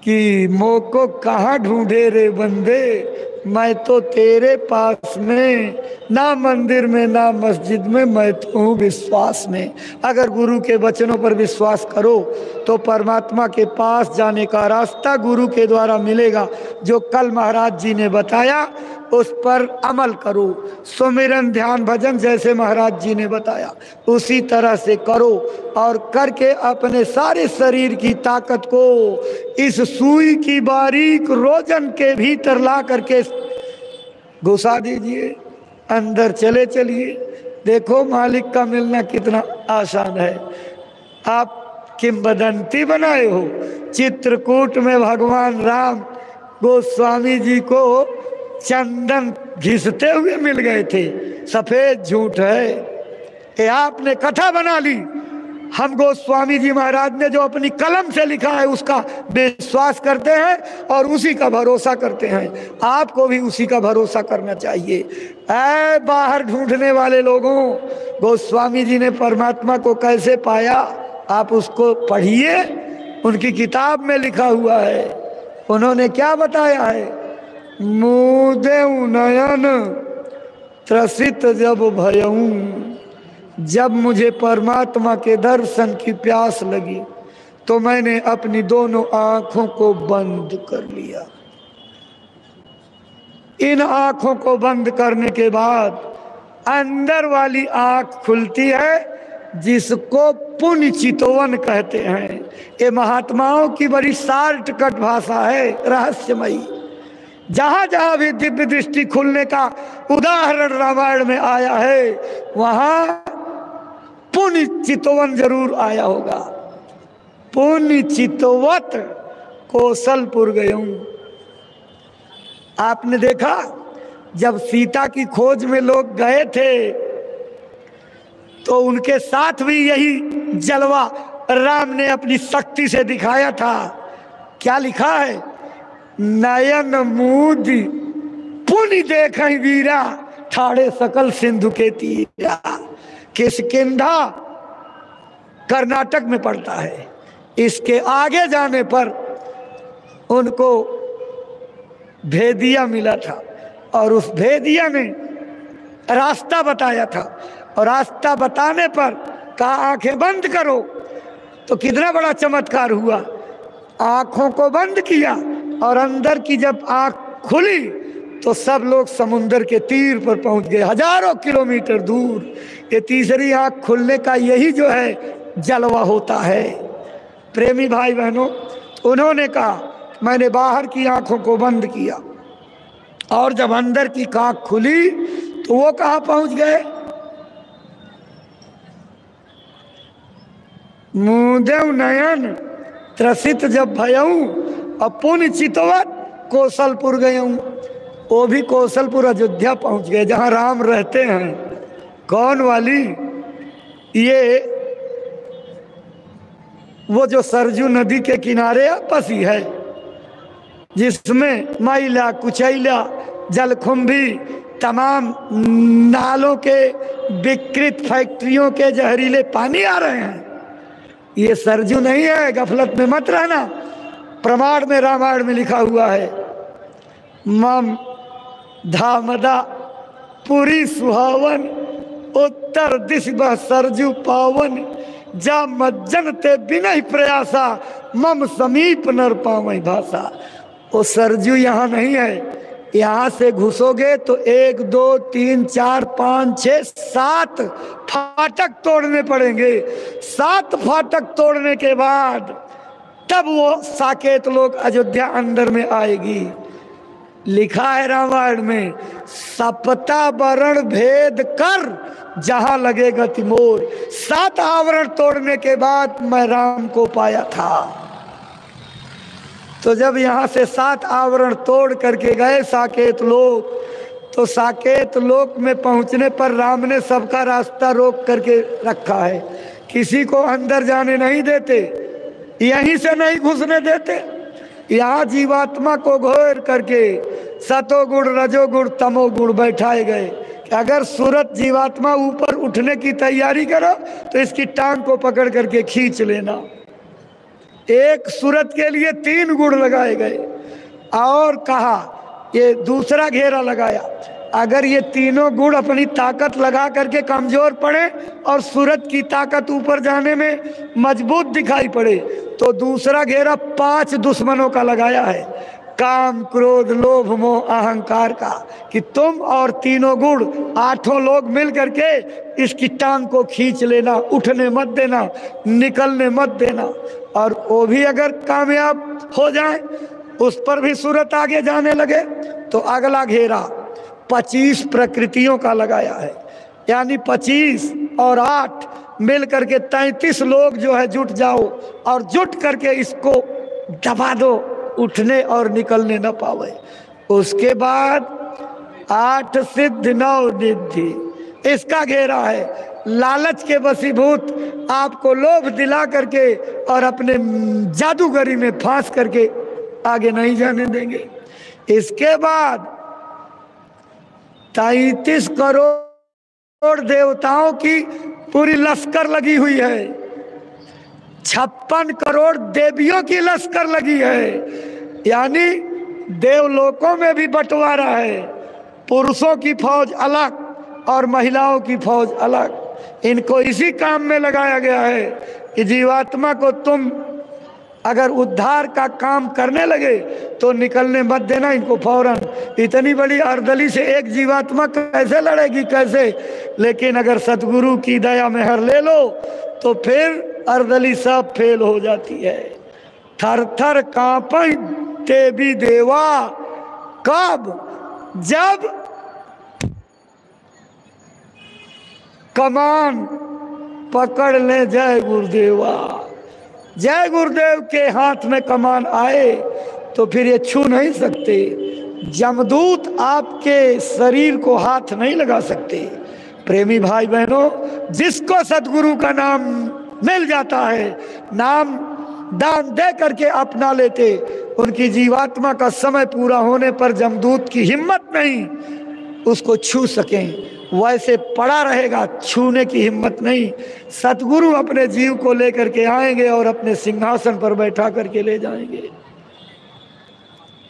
कि मोको कहाँ ढूंढे रे बंदे, मैं तो तेरे पास में, ना मंदिर में ना मस्जिद में, मैं तो हूँ विश्वास में। अगर गुरु के वचनों पर विश्वास करो तो परमात्मा के पास जाने का रास्ता गुरु के द्वारा मिलेगा। जो कल महाराज जी ने बताया उस पर अमल करो, सुमिरन ध्यान भजन जैसे महाराज जी ने बताया उसी तरह से करो, और करके अपने सारे शरीर की ताकत को इस सुई की बारीक रोजन के भीतर ला करके घुसा दीजिए। अंदर चले चलिए, देखो मालिक का मिलना कितना आसान है। आप किंवदंती बनाए हो, चित्रकूट में भगवान राम गोस्वामी जी को चंदन घिसते हुए मिल गए थे। सफेद झूठ है, ये आपने कथा बना ली। हम गोस्वामी जी महाराज ने जो अपनी कलम से लिखा है उसका विश्वास करते हैं और उसी का भरोसा करते हैं। आपको भी उसी का भरोसा करना चाहिए। ऐ बाहर ढूंढने वाले लोगों, गोस्वामी जी ने परमात्मा को कैसे पाया आप उसको पढ़िए, उनकी किताब में लिखा हुआ है। उन्होंने क्या बताया है, मुदे नयन त्रसित जब भयऊं, जब मुझे परमात्मा के दर्शन की प्यास लगी तो मैंने अपनी दोनों आंखों को बंद कर लिया। इन आँखों को बंद करने के बाद अंदर वाली आँख खुलती है, जिसको पुण्य चितवन कहते हैं। ये महात्माओं की बड़ी शार्ट कट भाषा है, रहस्यमयी। जहाँ जहाँ भी दिव्य दृष्टि खुलने का उदाहरण रामायण में आया है, वहाँ पुण्य चितवन जरूर आया होगा। पुण्य चितवत कौशलपुर गयूं। आपने देखा जब सीता की खोज में लोग गए थे तो उनके साथ भी यही जलवा राम ने अपनी शक्ति से दिखाया था। क्या लिखा है? नयन मूदी पुण्य देखहि वीरा, ठाड़े सकल सिंधु के तीरा। किष्किंधा कर्नाटक में पड़ता है। इसके आगे जाने पर उनको भेदिया मिला था और उस भेदिया ने रास्ता बताया था, और रास्ता बताने पर कहा आंखें बंद करो। तो कितना बड़ा चमत्कार हुआ। आंखों को बंद किया और अंदर की जब आंख खुली तो सब लोग समुंदर के तीर पर पहुंच गए, हजारों किलोमीटर दूर। ये तीसरी आंख खुलने का यही जो है जलवा होता है। प्रेमी भाई बहनों, उन्होंने कहा मैंने बाहर की आंखों को बंद किया और जब अंदर की आंख खुली तो वो कहाँ पहुंच गए? मुदेव नयन त्रसित जब भयऊ और पुण्य चितवत कौशलपुर गयूं। वो भी कौशलपुर अयोध्या पहुंच गए, जहां राम रहते हैं। कौन वाली? ये वो जो सरजू नदी के किनारे बसी है, जिसमें मैला कुचैला जलकुंभी तमाम नालों के विकृत फैक्ट्रियों के जहरीले पानी आ रहे हैं। ये सरजू नहीं है, गफलत में मत रहना। प्रमाण में रामायण में लिखा हुआ है, मम धामदा पुरी सुहावन, उत्तर दिश बह सरजू पावन, जा मज्जन ते बिना प्रयासा, मम समीप नर पावई भाषा। वो सरजू यहाँ नहीं है। यहाँ से घुसोगे तो 1 2 3 4 5 6 7 फाटक तोड़ने पड़ेंगे। 7 फाटक तोड़ने के बाद तब वो साकेत लोग अयोध्या अंदर में आएगी। लिखा है रामायण में, सपता वरण भेद कर जहां लगेगा तिमोर। 7 आवरण तोड़ने के बाद मैं राम को पाया था। तो जब यहाँ से 7 आवरण तोड़ करके गए साकेत लोग, तो साकेत लोक में पहुँचने पर राम ने सबका रास्ता रोक करके रखा है। किसी को अंदर जाने नहीं देते, यहीं से नहीं घुसने देते। यहाँ जीवात्मा को घोर करके सतोगुण रजोगुण तमोगुण बैठाए गए कि अगर सूरत जीवात्मा ऊपर उठने की तैयारी करो तो इसकी टांग को पकड़ करके खींच लेना। एक सूरत के लिए 3 गुण लगाए गए और कहा ये दूसरा घेरा लगाया, अगर ये तीनों गुण अपनी ताकत लगा करके कमजोर पड़े और सूरत की ताकत ऊपर जाने में मजबूत दिखाई पड़े तो दूसरा घेरा 5 दुश्मनों का लगाया है, काम क्रोध लोभ मोह अहंकार का, कि तुम और तीनों गुण 8 लोग मिल करके इसकी टांग को खींच लेना, उठने मत देना, निकलने मत देना। और वो भी अगर कामयाब हो जाए, उस पर भी सूरत आगे जाने लगे तो अगला घेरा 25 प्रकृतियों का लगाया है, यानी 25 और 8 मिल करके 33 लोग जो है जुट जाओ और जुट करके इसको दबा दो, उठने और निकलने न पावे। उसके बाद 8 सिद्ध 9 निधि इसका घेरा है। लालच के वशीभूत आपको लोभ दिला करके और अपने जादूगरी में फांस करके आगे नहीं जाने देंगे। इसके बाद 33 करोड़ देवताओं की पूरी लश्कर लगी हुई है, 56 करोड़ देवियों की लश्कर लगी है, यानी देवलोकों में भी बंटवारा है। पुरुषों की फौज अलग और महिलाओं की फौज अलग। इनको इसी काम में लगाया गया है कि जीवात्मा को तुम अगर उद्धार का काम करने लगे तो निकलने मत देना इनको फौरन। इतनी बड़ी अर्दली से एक जीवात्मा कैसे लड़ेगी, कैसे? लेकिन अगर सतगुरु की दया मेहर ले लो तो फिर अर्दली सब फेल हो जाती है। थर थर कांपै ते भी देवा, कब? जब कमान पकड़ ले जय गुरुदेवा। जय गुरुदेव के हाथ में कमान आए तो फिर ये छू नहीं सकते। जमदूत आपके शरीर को हाथ नहीं लगा सकते। प्रेमी भाई बहनों, जिसको सतगुरु का नाम मिल जाता है, नाम दान दे करके अपना लेते, उनकी जीवात्मा का समय पूरा होने पर जमदूत की हिम्मत नहीं उसको छू सकें, वैसे पड़ा रहेगा, छूने की हिम्मत नहीं। सतगुरु अपने जीव को लेकर के आएंगे और अपने सिंहासन पर बैठा करके ले जाएंगे।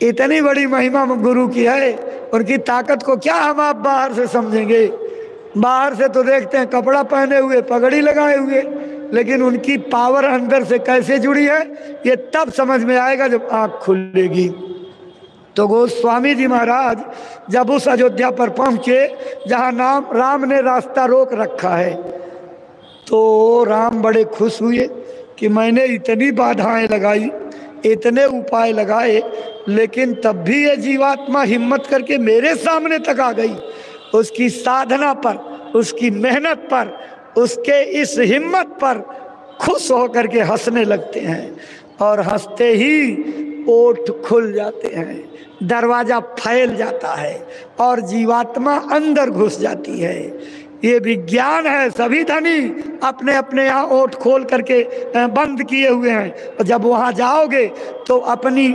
इतनी बड़ी महिमा गुरु की है, उनकी ताकत को क्या हम आप बाहर से समझेंगे? बाहर से तो देखते हैं कपड़ा पहने हुए, पगड़ी लगाए हुए, लेकिन उनकी पावर अंदर से कैसे जुड़ी है ये तब समझ में आएगा जब आँख खुलेगी। तो गोस्वामी जी महाराज जब उस अयोध्या पर पहुंचे जहां राम ने रास्ता रोक रखा है, तो राम बड़े खुश हुए कि मैंने इतनी बाधाएं लगाई, इतने उपाय लगाए, लेकिन तब भी ये जीवात्मा हिम्मत करके मेरे सामने तक आ गई। उसकी साधना पर, उसकी मेहनत पर, उसके इस हिम्मत पर खुश होकर के हंसने लगते हैं और हंसते ही ओठ खुल जाते हैं, दरवाजा फैल जाता है और जीवात्मा अंदर घुस जाती है। ये विज्ञान है। सभी धनी अपने अपने यहाँ ओठ खोल करके बंद किए हुए हैं, और जब वहाँ जाओगे तो अपनी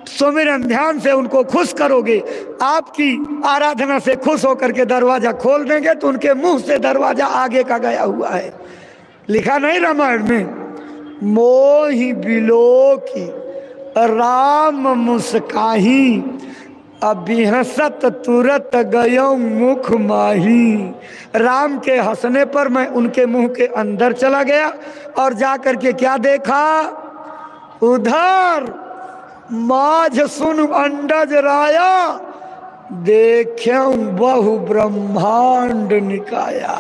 सुमिरन ध्यान से उनको खुश करोगे, आपकी आराधना से खुश होकर के दरवाजा खोल देंगे तो उनके मुंह से दरवाजा आगे का गया हुआ है। लिखा नहीं रामायण में, मोहि बिलो की राम मुस्काही, अभिहसत तुरत गयो मुख माही। राम के हंसने पर मैं उनके मुंह के अंदर चला गया और जाकर के क्या देखा, उधर माझ सुन अंडज राया, देख्यं बहु ब्रह्मांड निकाया।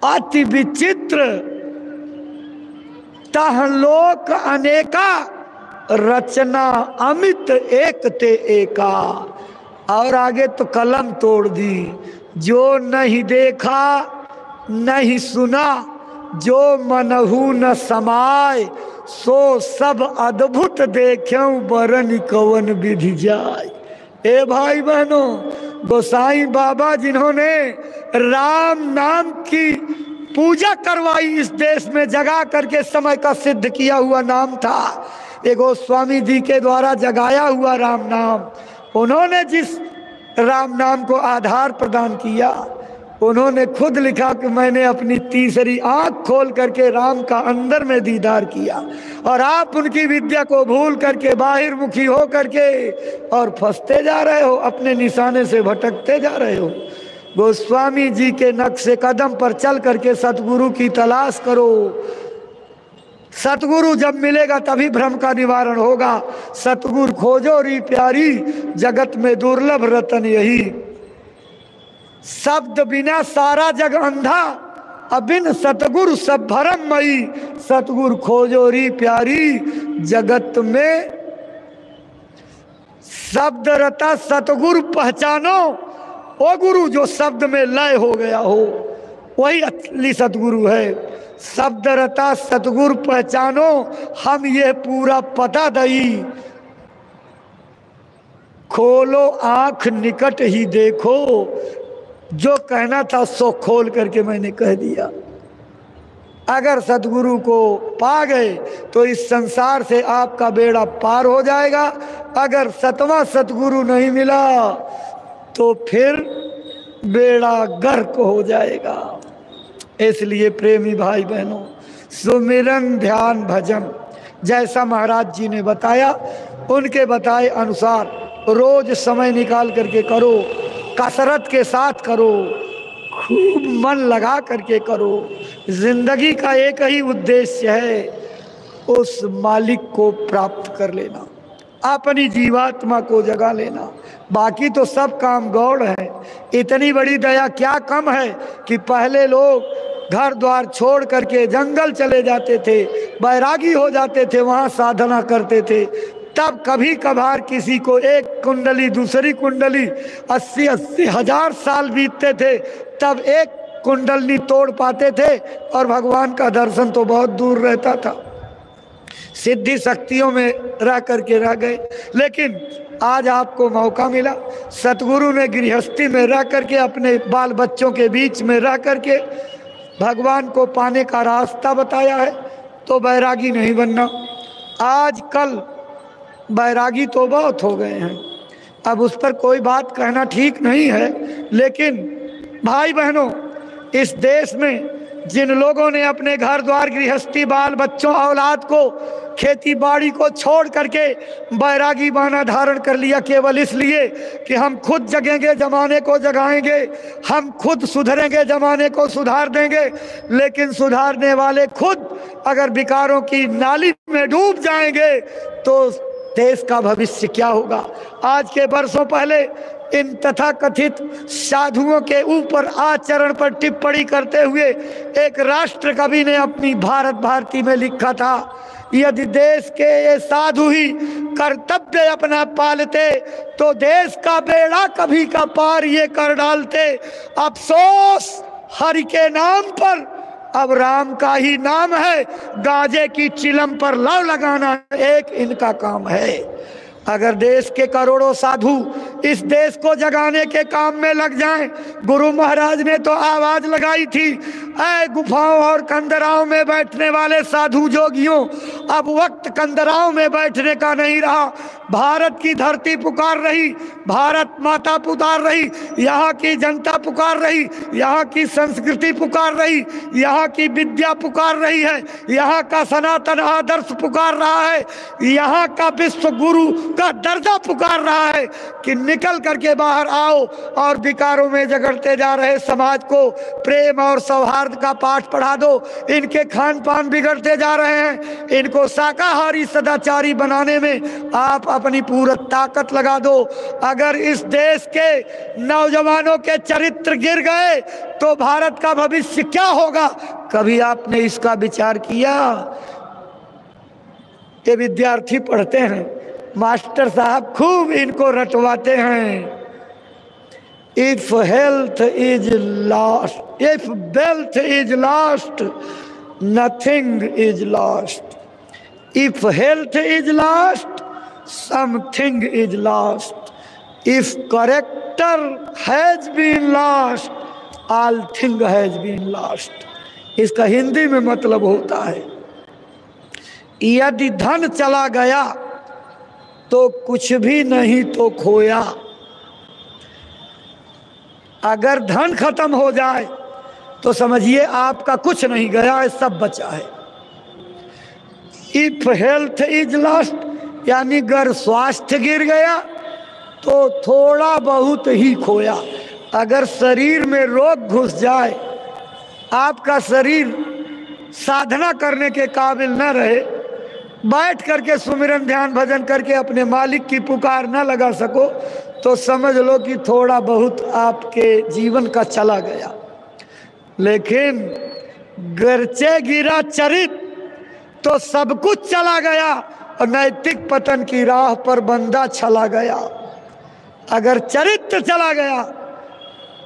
अति विचित्र तह लोक अनेका, रचना अमित एक ते एका। और आगे तो कलम तोड़ दी, जो नहीं देखा नहीं सुना, जो मनहु न समाय, सो सब अद्भुत देख्यं बरन कवन विधि जाय। ए भाई बहनों, गोसाई बाबा जिन्होंने राम नाम की पूजा करवाई, इस देश में जगा करके समय का सिद्ध किया हुआ नाम था, ये गोस्वामी जी के द्वारा जगाया हुआ राम नाम। उन्होंने जिस राम नाम को आधार प्रदान किया, उन्होंने खुद लिखा कि मैंने अपनी तीसरी आंख खोल करके राम का अंदर में दीदार किया, और आप उनकी विद्या को भूल करके बाहिर मुखी हो करके और फंसते जा रहे हो, अपने निशाने से भटकते जा रहे हो। गोस्वामी जी के नक्शे कदम पर चल करके सतगुरु की तलाश करो। सतगुरु जब मिलेगा तभी भ्रम का निवारण होगा। सतगुरु खोजो री प्यारी, जगत में दुर्लभ रतन यही। शब्द बिना सारा जग अंधा, अबिन सतगुरु सब भरममयी। सतगुरु खोजो री प्यारी, जगत में शब्द रता सतगुरु पहचानो। वो गुरु जो शब्द में लय हो गया हो, वही असली सतगुरु है। शब्द रता सतगुरु पहचानो, हम ये पूरा पता दई। खोलो आंख निकट ही देखो, जो कहना था सो खोल करके मैंने कह दिया। अगर सतगुरु को पा गए तो इस संसार से आपका बेड़ा पार हो जाएगा। अगर सतवां सतगुरु नहीं मिला तो फिर बेड़ा गर्क हो जाएगा। इसलिए प्रेमी भाई बहनों, सुमिरन ध्यान भजन जैसा महाराज जी ने बताया, उनके बताए अनुसार रोज समय निकाल करके करो, कसरत के साथ करो, खूब मन लगा करके करो। जिंदगी का एक ही उद्देश्य है, उस मालिक को प्राप्त कर लेना, अपनी जीवात्मा को जगा लेना। बाकी तो सब काम गौड़ है। इतनी बड़ी दया क्या कम है कि पहले लोग घर द्वार छोड़ करके जंगल चले जाते थे, बैरागी हो जाते थे, वहाँ साधना करते थे। तब कभी कभार किसी को एक कुंडली दूसरी कुंडली 80-80 हजार साल बीतते थे, तब एक कुंडली तोड़ पाते थे और भगवान का दर्शन तो बहुत दूर रहता था। सिद्धि शक्तियों में रह करके रह गए। लेकिन आज आपको मौका मिला, सतगुरु ने गृहस्थी में रह करके अपने बाल बच्चों के बीच में रह करके भगवान को पाने का रास्ता बताया है, तो बैरागी नहीं बनना। आजकल बैरागी तो बहुत हो गए हैं, अब उस पर कोई बात कहना ठीक नहीं है। लेकिन भाई बहनों, इस देश में जिन लोगों ने अपने घर द्वार गृहस्थी बाल बच्चों औलाद को खेती बाड़ी को छोड़ करके बैरागी बाना धारण कर लिया केवल इसलिए कि हम खुद जगेंगे जमाने को जगाएंगे, हम खुद सुधरेंगे जमाने को सुधार देंगे, लेकिन सुधारने वाले खुद अगर विकारों की नाली में डूब जाएंगे तो देश का भविष्य क्या होगा। आज के वर्षों पहले इन तथाकथित साधुओं के ऊपर आचरण पर टिप्पणी करते हुए एक राष्ट्र कवि ने अपनी भारत भारती में लिखा था, यदि देश के ये साधु ही कर्तव्य अपना पालते तो देश का बेड़ा कभी का पार ये कर डालते। अफसोस हरि के नाम पर अब राम का ही नाम है, गांजे की चिलम पर लव लगाना एक इनका काम है। अगर देश के करोड़ों साधु इस देश को जगाने के काम में लग जाएं, गुरु महाराज ने तो आवाज लगाई थी, ऐ गुफाओं और कंदराओं में बैठने वाले साधु जोगियों, अब वक्त कंदराओं में बैठने का नहीं रहा। भारत की धरती पुकार रही, भारत माता पुकार रही, यहाँ की जनता पुकार रही, यहाँ की संस्कृति पुकार रही, यहाँ की विद्या पुकार रही है, यहाँ का सनातन आदर्श पुकार रहा है, यहाँ का विश्व गुरु का दर्जा पुकार रहा है कि निकल करके बाहर आओ और विकारों में जगड़ते जा रहे समाज को प्रेम और सौहार्द का पाठ पढ़ा दो। इनके खान पान बिगड़ते जा रहे हैं, इनको शाकाहारी सदाचारी बनाने में आप अपनी पूरी ताकत लगा दो। अगर इस देश के नौजवानों के चरित्र गिर गए तो भारत का भविष्य क्या होगा, कभी आपने इसका विचार किया? ये विद्यार्थी पढ़ते हैं, मास्टर साहब खूब इनको रटवाते हैं, if health is lost, if wealth is lost, nothing is lost, if health is lost, something is lost, if character has been lost, all thing has been lost. इसका हिंदी में मतलब होता है, यदि धन चला गया तो कुछ भी नहीं तो खोया, अगर धन खत्म हो जाए तो समझिए आपका कुछ नहीं गया है, सब बचा है। इफ हेल्थ इज लॉस्ट यानी अगर स्वास्थ्य गिर गया तो थोड़ा बहुत ही खोया। अगर शरीर में रोग घुस जाए, आपका शरीर साधना करने के काबिल न रहे, बैठ करके सुमिरन ध्यान भजन करके अपने मालिक की पुकार न लगा सको, तो समझ लो कि थोड़ा बहुत आपके जीवन का चला गया। लेकिन गर्चे गिरा चरित तो सब कुछ चला गया और नैतिक पतन की राह पर बंदा चला गया। अगर चरित्र चला गया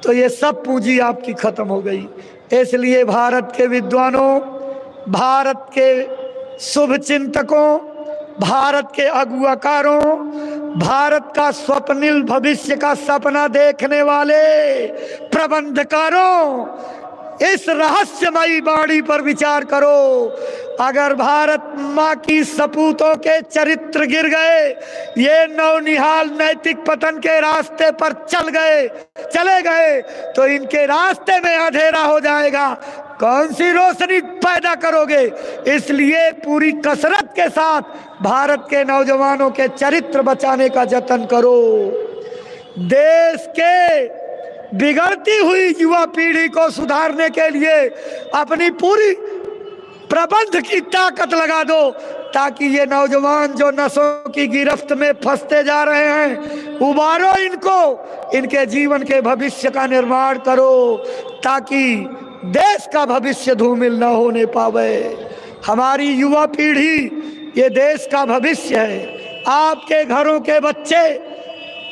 तो ये सब पूंजी आपकी खत्म हो गई। इसलिए भारत के विद्वानों, भारत के शुभ चिंतकों, भारत के अगुवाकारों, भारत का स्वप्निल भविष्य का सपना देखने वाले प्रबंधकारों, इस रहस्यमयी वाणी पर विचार करो। अगर भारत माँ की सपूतों के चरित्र गिर गए, ये नौनिहाल नैतिक पतन के रास्ते पर चले गए तो इनके रास्ते में अंधेरा हो जाएगा, कौन सी रोशनी पैदा करोगे? इसलिए पूरी कसरत के साथ भारत के नौजवानों के चरित्र बचाने का जतन करो। देश के बिगड़ती हुई युवा पीढ़ी को सुधारने के लिए अपनी पूरी प्रबंध की ताकत लगा दो, ताकि ये नौजवान जो नशों की गिरफ्त में फंसते जा रहे हैं, उबारो इनको, इनके जीवन के भविष्य का निर्माण करो, ताकि देश का भविष्य धूमिल न होने पावे। हमारी युवा पीढ़ी ये देश का भविष्य है। आपके घरों के बच्चे,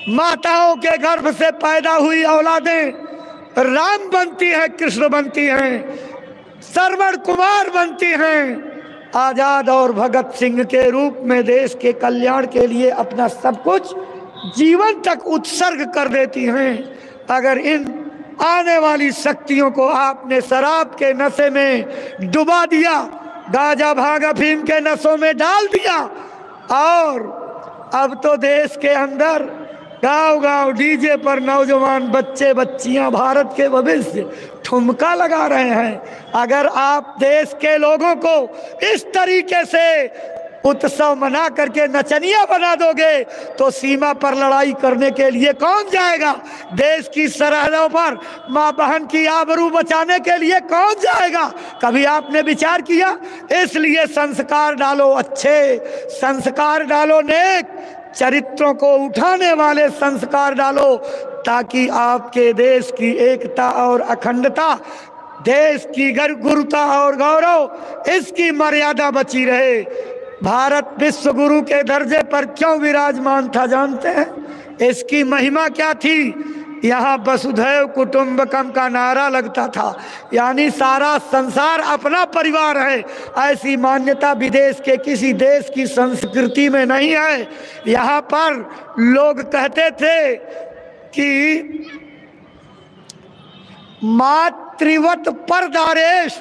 माताओं के गर्भ से पैदा हुई औलादें राम बनती हैं, कृष्ण बनती हैं, श्रवण कुमार बनती हैं, आजाद और भगत सिंह के रूप में देश के कल्याण के लिए अपना सब कुछ जीवन तक उत्सर्ग कर देती हैं। अगर इन आने वाली शक्तियों को आपने शराब के नशे में डुबा दिया, गांजा भांग अफीम के नशों में डाल दिया, और अब तो देश के अंदर गांव-गांव डीजे पर नौजवान बच्चे बच्चियां भारत के भविष्य ठुमका लगा रहे हैं। अगर आप देश के लोगों को इस तरीके से उत्सव मना करके नचनिया बना दोगे, तो सीमा पर लड़ाई करने के लिए कौन जाएगा? देश की सरहदों पर माँ बहन की आबरू बचाने के लिए कौन जाएगा? कभी आपने विचार किया? इसलिए संस्कार डालो, अच्छे संस्कार डालो, नेक चरित्रों को उठाने वाले संस्कार डालो, ताकि आपके देश की एकता और अखंडता, देश की गुरुता और गौरव, इसकी मर्यादा बची रहे। भारत विश्व गुरु के दर्जे पर क्यों विराजमान था जानते हैं? इसकी महिमा क्या थी? यहाँ वसुधैव कुटुंबकम का नारा लगता था, यानी सारा संसार अपना परिवार है। ऐसी मान्यता विदेश के किसी देश की संस्कृति में नहीं है। यहाँ पर लोग कहते थे कि मातृवत परदारेश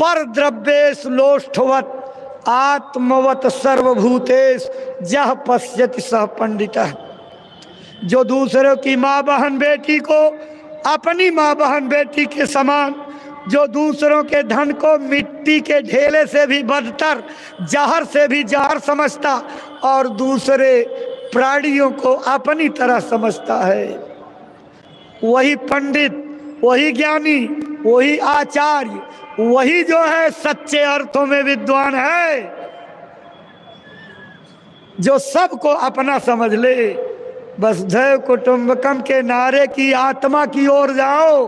पर द्रव्येश लोष्ठवत आत्मवत सर्वभूतेश जह पश्यति सह पंडितः। जो दूसरों की माँ बहन बेटी को अपनी माँ बहन बेटी के समान, जो दूसरों के धन को मिट्टी के ढेले से भी बदतर, जहर से भी जहर समझता, और दूसरे प्राणियों को अपनी तरह समझता है, वही पंडित, वही ज्ञानी, वही आचार्य, वही जो है सच्चे अर्थों में विद्वान है, जो सबको अपना समझ ले। वसुधैव कुटुंबकम के नारे की आत्मा की ओर जाओ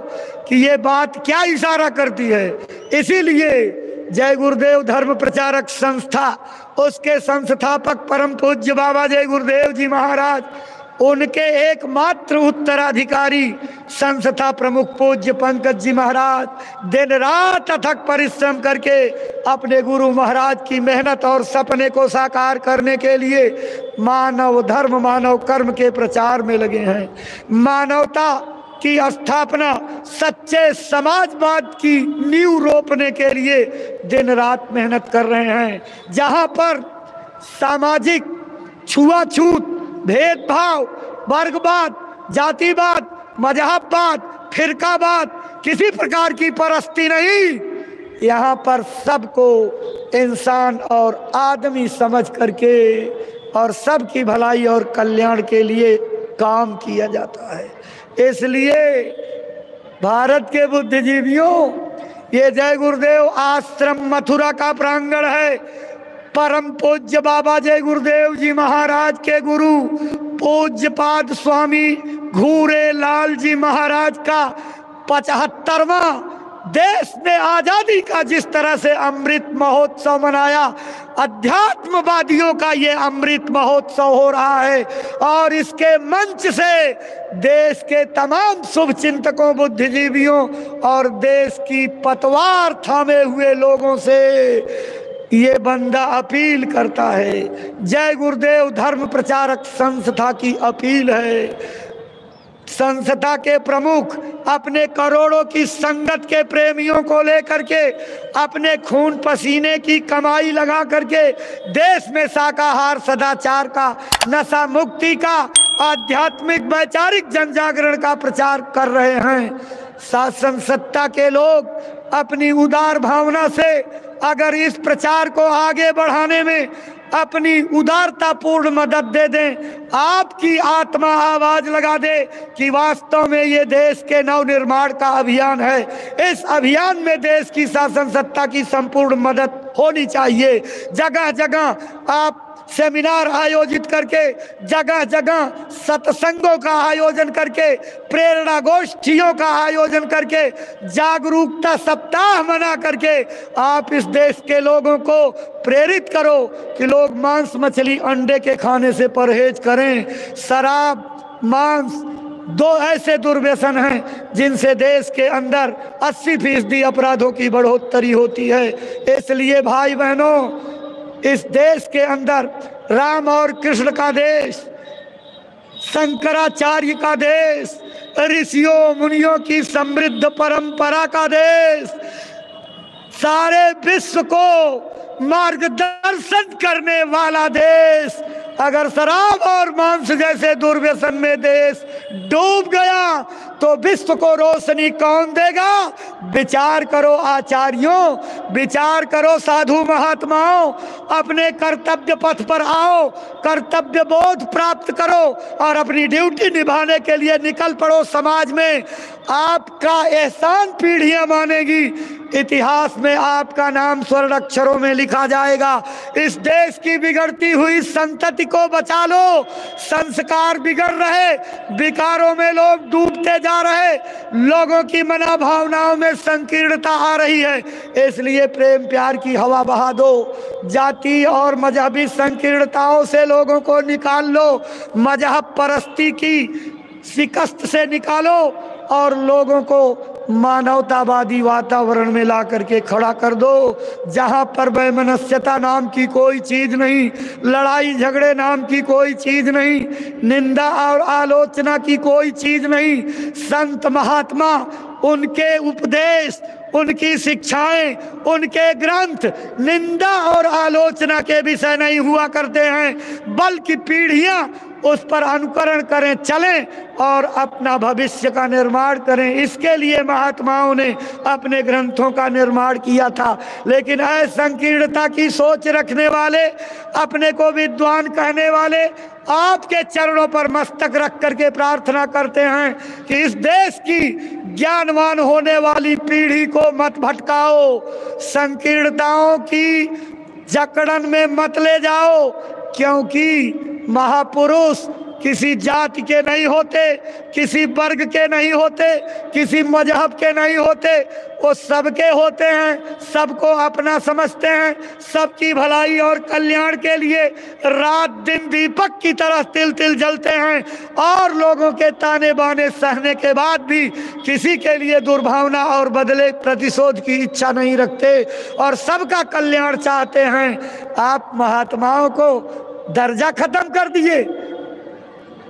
कि ये बात क्या इशारा करती है। इसीलिए जय गुरुदेव धर्म प्रचारक संस्था, उसके संस्थापक परम पूज्य बाबा जय गुरुदेव जी महाराज, उनके एकमात्र उत्तराधिकारी संस्था प्रमुख पूज्य पंकज जी महाराज दिन रात अथक परिश्रम करके अपने गुरु महाराज की मेहनत और सपने को साकार करने के लिए मानव धर्म मानव कर्म के प्रचार में लगे हैं। मानवता की स्थापना, सच्चे समाजवाद की नींव रोपने के लिए दिन रात मेहनत कर रहे हैं। जहां पर सामाजिक छुआछूत, भेदभाव, वर्गवाद, जातिवाद, मजहबवाद, फिरकावाद, किसी प्रकार की परस्ती नहीं, यहाँ पर सबको इंसान और आदमी समझ करके और सबकी भलाई और कल्याण के लिए काम किया जाता है। इसलिए भारत के बुद्धिजीवियों, ये जय गुरुदेव आश्रम मथुरा का प्रांगण है। परम पूज्य बाबा जय गुरुदेव जी महाराज के गुरु पूज्यपाद स्वामी घूरे लाल जी महाराज का 75वां देश ने आजादी का जिस तरह से अमृत महोत्सव मनाया, अध्यात्मवादियों का ये अमृत महोत्सव हो रहा है। और इसके मंच से देश के तमाम शुभ चिंतकों, बुद्धिजीवियों और देश की पतवार थामे हुए लोगों से ये बंदा अपील करता है, जय गुरुदेव धर्म प्रचारक संस्था की अपील है। संस्था के प्रमुख अपने करोड़ों की संगत के प्रेमियों को लेकर के, अपने खून पसीने की कमाई लगा करके देश में शाकाहार सदाचार का, नशा मुक्ति का, आध्यात्मिक वैचारिक जन जागरण का प्रचार कर रहे हैं। शासन सत्ता के लोग अपनी उदार भावना से अगर इस प्रचार को आगे बढ़ाने में अपनी उदारतापूर्ण मदद दे दें, आपकी आत्मा आवाज लगा दे कि वास्तव में ये देश के नवनिर्माण का अभियान है। इस अभियान में देश की शासन सत्ता की संपूर्ण मदद होनी चाहिए। जगह जगह आप सेमिनार आयोजित करके, जगह जगह सत्संगों का आयोजन करके, प्रेरणा गोष्ठियों का आयोजन करके, जागरूकता सप्ताह मना करके आप इस देश के लोगों को प्रेरित करो कि लोग मांस मछली अंडे के खाने से परहेज करें। शराब, मांस, दो ऐसे दुर्व्यसन हैं जिनसे देश के अंदर 80% अपराधों की बढ़ोतरी होती है। इसलिए भाई बहनों, इस देश के अंदर राम और कृष्ण का देश, शंकराचार्य का देश, ऋषियों मुनियों की समृद्ध परंपरा का देश, सारे विश्व को मार्गदर्शन करने वाला देश, अगर शराब और मांस जैसे दुर्व्यसन में देश डूब गया तो विश्व को रोशनी कौन देगा? विचार करो आचार्यों, विचार करो साधु महात्माओं, अपने कर्तव्य पथ पर आओ, कर्तव्य बोध प्राप्त करो और अपनी ड्यूटी निभाने के लिए निकल पड़ो। समाज में आपका एहसान पीढ़ियां मानेगी, इतिहास में आपका नाम स्वर्ण अक्षरों में लिखा जाएगा। इस देश की बिगड़ती हुई संतति को बचा लो। संस्कार बिगड़ रहे, विकारों में लोग डूबते जा रहे, लोगों की मनोभावनाओं में संकीर्णता आ रही है। इसलिए प्रेम प्यार की हवा बहा दो, जाति और मजहबी संकीर्णताओं से लोगों को निकाल लो, मजहब परस्ती की शिकस्त से निकालो और लोगों को मानवतावादी वातावरण में ला करके खड़ा कर दो, जहां पर वैमनस्यता नाम की कोई चीज नहीं, लड़ाई झगड़े नाम की कोई चीज नहीं, निंदा और आलोचना की कोई चीज नहीं। संत महात्मा, उनके उपदेश, उनकी शिक्षाएं, उनके ग्रंथ निंदा और आलोचना के विषय नहीं हुआ करते हैं, बल्कि पीढ़ियां उस पर अनुकरण करें, चलें और अपना भविष्य का निर्माण करें। इसके लिए महात्माओं ने अपने ग्रंथों का निर्माण किया था। लेकिन असंकीर्णता की सोच रखने वाले, अपने को विद्वान कहने वाले आपके चरणों पर मस्तक रख करके प्रार्थना करते हैं कि इस देश की ज्ञानवान होने वाली पीढ़ी को मत भटकाओ, संकीर्णताओं की जकड़न में मत ले जाओ, क्योंकि महापुरुष किसी जाति के नहीं होते, किसी वर्ग के नहीं होते, किसी मजहब के नहीं होते, वो सबके होते हैं, सबको अपना समझते हैं, सबकी भलाई और कल्याण के लिए रात दिन दीपक की तरह तिल तिल जलते हैं और लोगों के ताने बाने सहने के बाद भी किसी के लिए दुर्भावना और बदले प्रतिशोध की इच्छा नहीं रखते और सबका कल्याण चाहते हैं। आप महात्माओं को दर्जा खत्म कर दिए।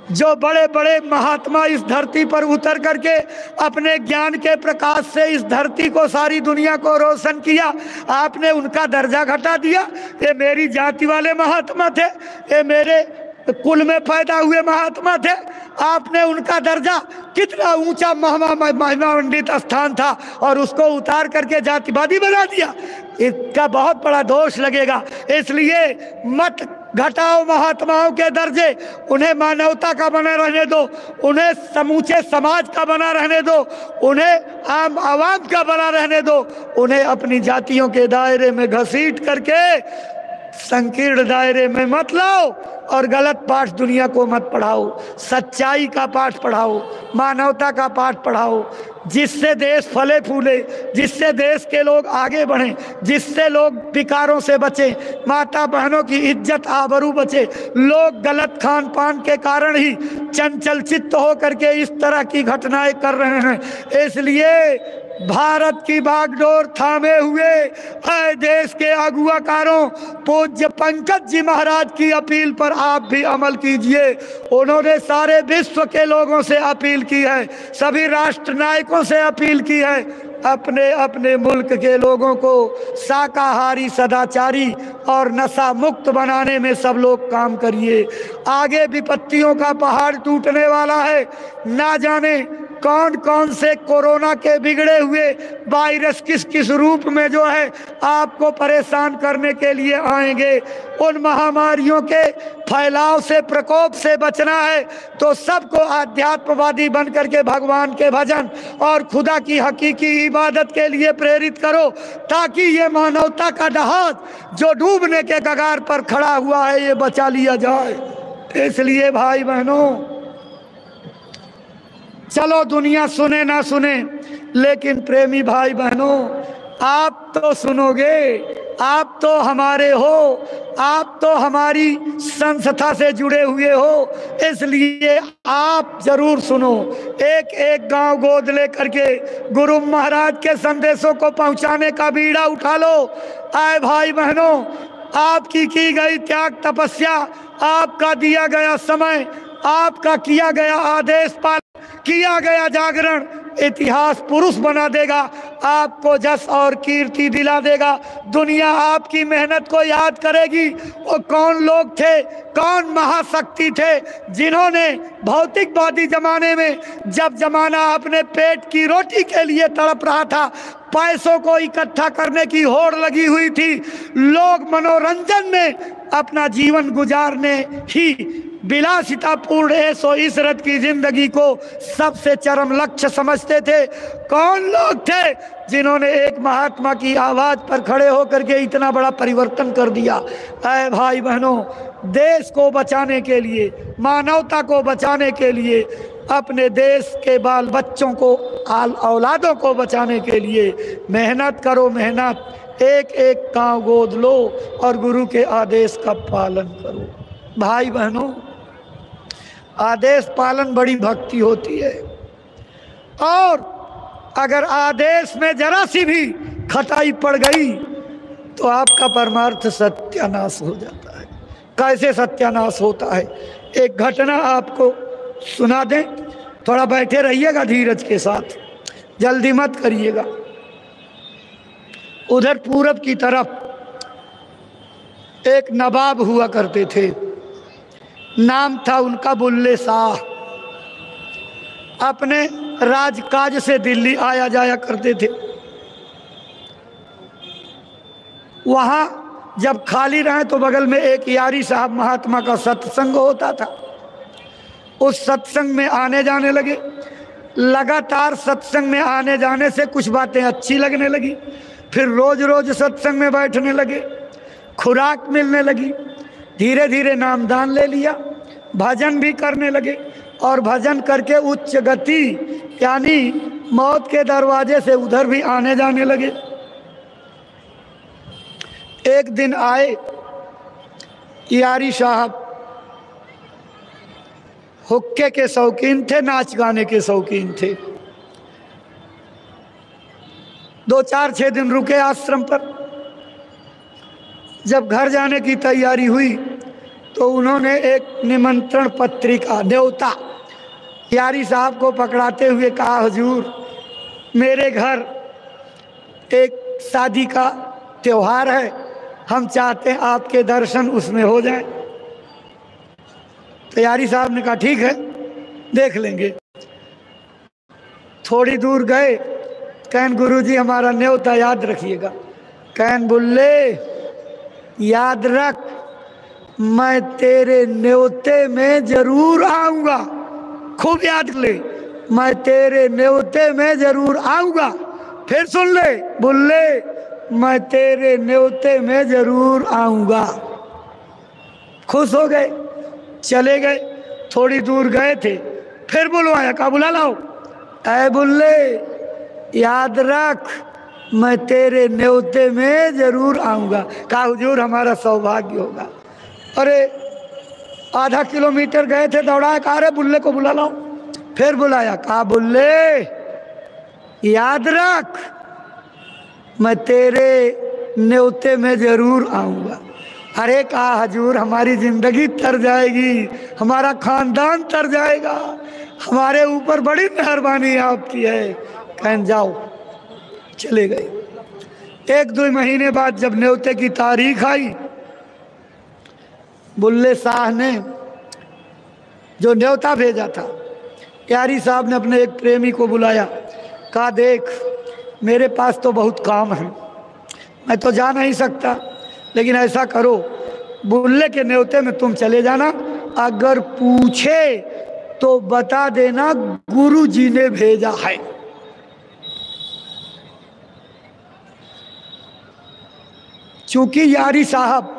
जो बड़े बड़े महात्मा इस धरती पर उतर करके अपने ज्ञान के प्रकाश से इस धरती को, सारी दुनिया को रोशन किया, आपने उनका दर्जा घटा दिया। ये मेरी जाति वाले महात्मा थे, ये मेरे कुल में पैदा हुए महात्मा थे, आपने उनका दर्जा, कितना ऊंचा महिमामंडित स्थान था, और उसको उतार करके जातिवादी बना दिया। इसका बहुत बड़ा दोष लगेगा। इसलिए मत घटाओ महात्माओं के दर्जे, उन्हें मानवता का बना रहने दो, उन्हें समूचे समाज का बना रहने दो, उन्हें आम आवाम का बना रहने दो, उन्हें अपनी जातियों के दायरे में घसीट करके संकीर्ण दायरे में मत लाओ और गलत पाठ दुनिया को मत पढ़ाओ। सच्चाई का पाठ पढ़ाओ, मानवता का पाठ पढ़ाओ, जिससे देश फले फूले, जिससे देश के लोग आगे बढ़ें, जिससे लोग विकारों से बचें, माता बहनों की इज्जत आबरू बचे। लोग गलत खान पान के कारण ही चंचल चित्त होकर के इस तरह की घटनाएं कर रहे हैं। इसलिए भारत की बागडोर थामे हुए ऐ देश के अगुवाकारों, पूज्य पंकज जी महाराज की अपील पर आप भी अमल कीजिए। उन्होंने सारे विश्व के लोगों से अपील की है, सभी राष्ट्र नायकों से अपील की है, अपने अपने मुल्क के लोगों को शाकाहारी, सदाचारी और नशा मुक्त बनाने में सब लोग काम करिए। आगे विपत्तियों का पहाड़ टूटने वाला है, ना जाने कौन कौन से कोरोना के बिगड़े हुए वायरस किस किस रूप में जो है आपको परेशान करने के लिए आएंगे। उन महामारियों के फैलाव से, प्रकोप से बचना है तो सबको आध्यात्मवादी बन करके भगवान के भजन और खुदा की हकीकी इबादत के लिए प्रेरित करो, ताकि ये मानवता का जहाज जो डूबने के कगार पर खड़ा हुआ है ये बचा लिया जाए। इसलिए भाई बहनों, चलो दुनिया सुने ना सुने, लेकिन प्रेमी भाई बहनों, आप तो सुनोगे, आप तो हमारे हो, आप तो हमारी संस्था से जुड़े हुए हो, इसलिए आप जरूर सुनो। एक एक गांव गोद ले करके गुरु महाराज के संदेशों को पहुंचाने का बीड़ा उठा लो। आए भाई बहनों, आपकी की गई त्याग तपस्या, आपका दिया गया समय, आपका किया गया आदेश पालन, किया गया जागरण इतिहास पुरुष बना देगा, आपको जस और कीर्ति दिला देगा। दुनिया आपकी मेहनत को याद करेगी। वो कौन लोग थे, कौन महाशक्ति थे जिन्होंने भौतिकवादी जमाने में, जब जमाना अपने पेट की रोटी के लिए तड़प रहा था, पैसों को इकट्ठा करने की होड़ लगी हुई थी, लोग मनोरंजन में अपना जीवन गुजारने ही विलासितापूर्ण ऐशो इशरत की जिंदगी को सबसे चरम लक्ष्य समझते थे। कौन लोग थे जिन्होंने एक महात्मा की आवाज पर खड़े होकर के इतना बड़ा परिवर्तन कर दिया। ऐ भाई बहनों, देश को बचाने के लिए, मानवता को बचाने के लिए, अपने देश के बाल बच्चों को, औलादों को बचाने के लिए मेहनत करो, मेहनत। एक एक गांव गोद लो और गुरु के आदेश का पालन करो। भाई बहनों, आदेश पालन बड़ी भक्ति होती है, और अगर आदेश में जरा सी भी खटाई पड़ गई तो आपका परमार्थ सत्यानाश हो जाता है। कैसे सत्यानाश होता है, एक घटना आपको सुना दें, थोड़ा बैठे रहिएगा धीरज के साथ, जल्दी मत करिएगा। उधर पूरब की तरफ एक नवाब हुआ करते थे, नाम था उनका बुल्ले शाह। अपने राजकाज से दिल्ली आया जाया करते थे। वहाँ जब खाली रहे तो बगल में एक यारी साहब महात्मा का सत्संग होता था। उस सत्संग में आने जाने लगे। लगातार सत्संग में आने जाने से कुछ बातें अच्छी लगने लगी, फिर रोज रोज सत्संग में बैठने लगे, खुराक मिलने लगी, धीरे धीरे नामदान ले लिया, भजन भी करने लगे, और भजन करके उच्च गति यानी मौत के दरवाजे से उधर भी आने जाने लगे। एक दिन आए यारी साहब, हुक्के के शौकीन थे, नाच गाने के शौकीन थे। 2-4-6 दिन रुके आश्रम पर। जब घर जाने की तैयारी हुई तो उन्होंने एक निमंत्रण पत्रिका, न्योता यारी साहब को पकड़ाते हुए कहा, हुजूर मेरे घर एक शादी का त्योहार है, हम चाहते हैं आपके दर्शन उसमें हो जाएं। तो यारी साहब ने कहा ठीक है, देख लेंगे। थोड़ी दूर गए, कहन गुरुजी हमारा न्योता याद रखिएगा। कहन बुल्ले याद रख, मैं तेरे न्योते में जरूर आऊंगा। खूब याद ले, मैं तेरे न्योते में जरूर आऊंगा। फिर सुन ले, बुल्ले मैं तेरे न्योते में जरूर आऊंगा। खुश हो गए, चले गए। थोड़ी दूर गए थे, फिर बुलवाया, कहा बुला लाओ। ऐ बुल्ले याद रख, मैं तेरे न्योते में जरूर आऊंगा। कहा हुजूर हमारा सौभाग्य होगा। अरे आधा किलोमीटर गए थे, दौड़ाया, कहा अरे बुल्ले को बुला लाओ। फिर बुलाया, कहा बुल्ले याद रख, मैं तेरे न्योते में जरूर आऊंगा। अरे कहा हजूर हमारी जिंदगी तर जाएगी, हमारा खानदान तर जाएगा, हमारे ऊपर बड़ी मेहरबानी आपकी है। कहन जाओ। चले गए। 1-2 महीने बाद जब न्योते की तारीख आई, बुल्ले शाह ने जो न्योता भेजा था यारी साहब ने अपने एक प्रेमी को बुलाया, कहा देख मेरे पास तो बहुत काम है, मैं तो जा नहीं सकता, लेकिन ऐसा करो बुल्ले के न्योते में तुम चले जाना, अगर पूछे तो बता देना गुरु जी ने भेजा है। चूंकि यारी साहब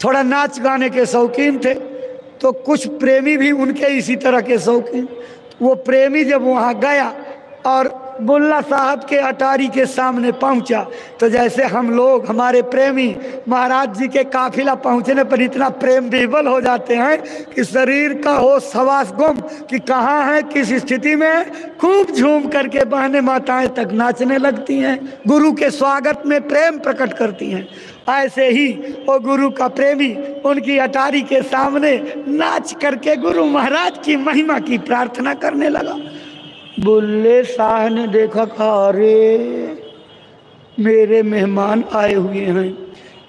थोड़ा नाच गाने के शौकीन थे, तो कुछ प्रेमी भी उनके इसी तरह के शौकीन। वो प्रेमी जब वहाँ गया और बुल्ला साहब के अटारी के सामने पहुंचा, तो जैसे हम लोग हमारे प्रेमी महाराज जी के काफिला पहुंचने पर इतना प्रेम विह्वल हो जाते हैं कि शरीर का होश हवास गुम कि कहाँ है, किस स्थिति में है, खूब झूम करके बहने माताएं तक नाचने लगती हैं, गुरु के स्वागत में प्रेम प्रकट करती हैं। ऐसे ही वो गुरु का प्रेमी उनकी अटारी के सामने नाच करके गुरु महाराज की महिमा की प्रार्थना करने लगा। बुल्ले शाह ने देखा, कहा अरे मेरे मेहमान आए हुए हैं,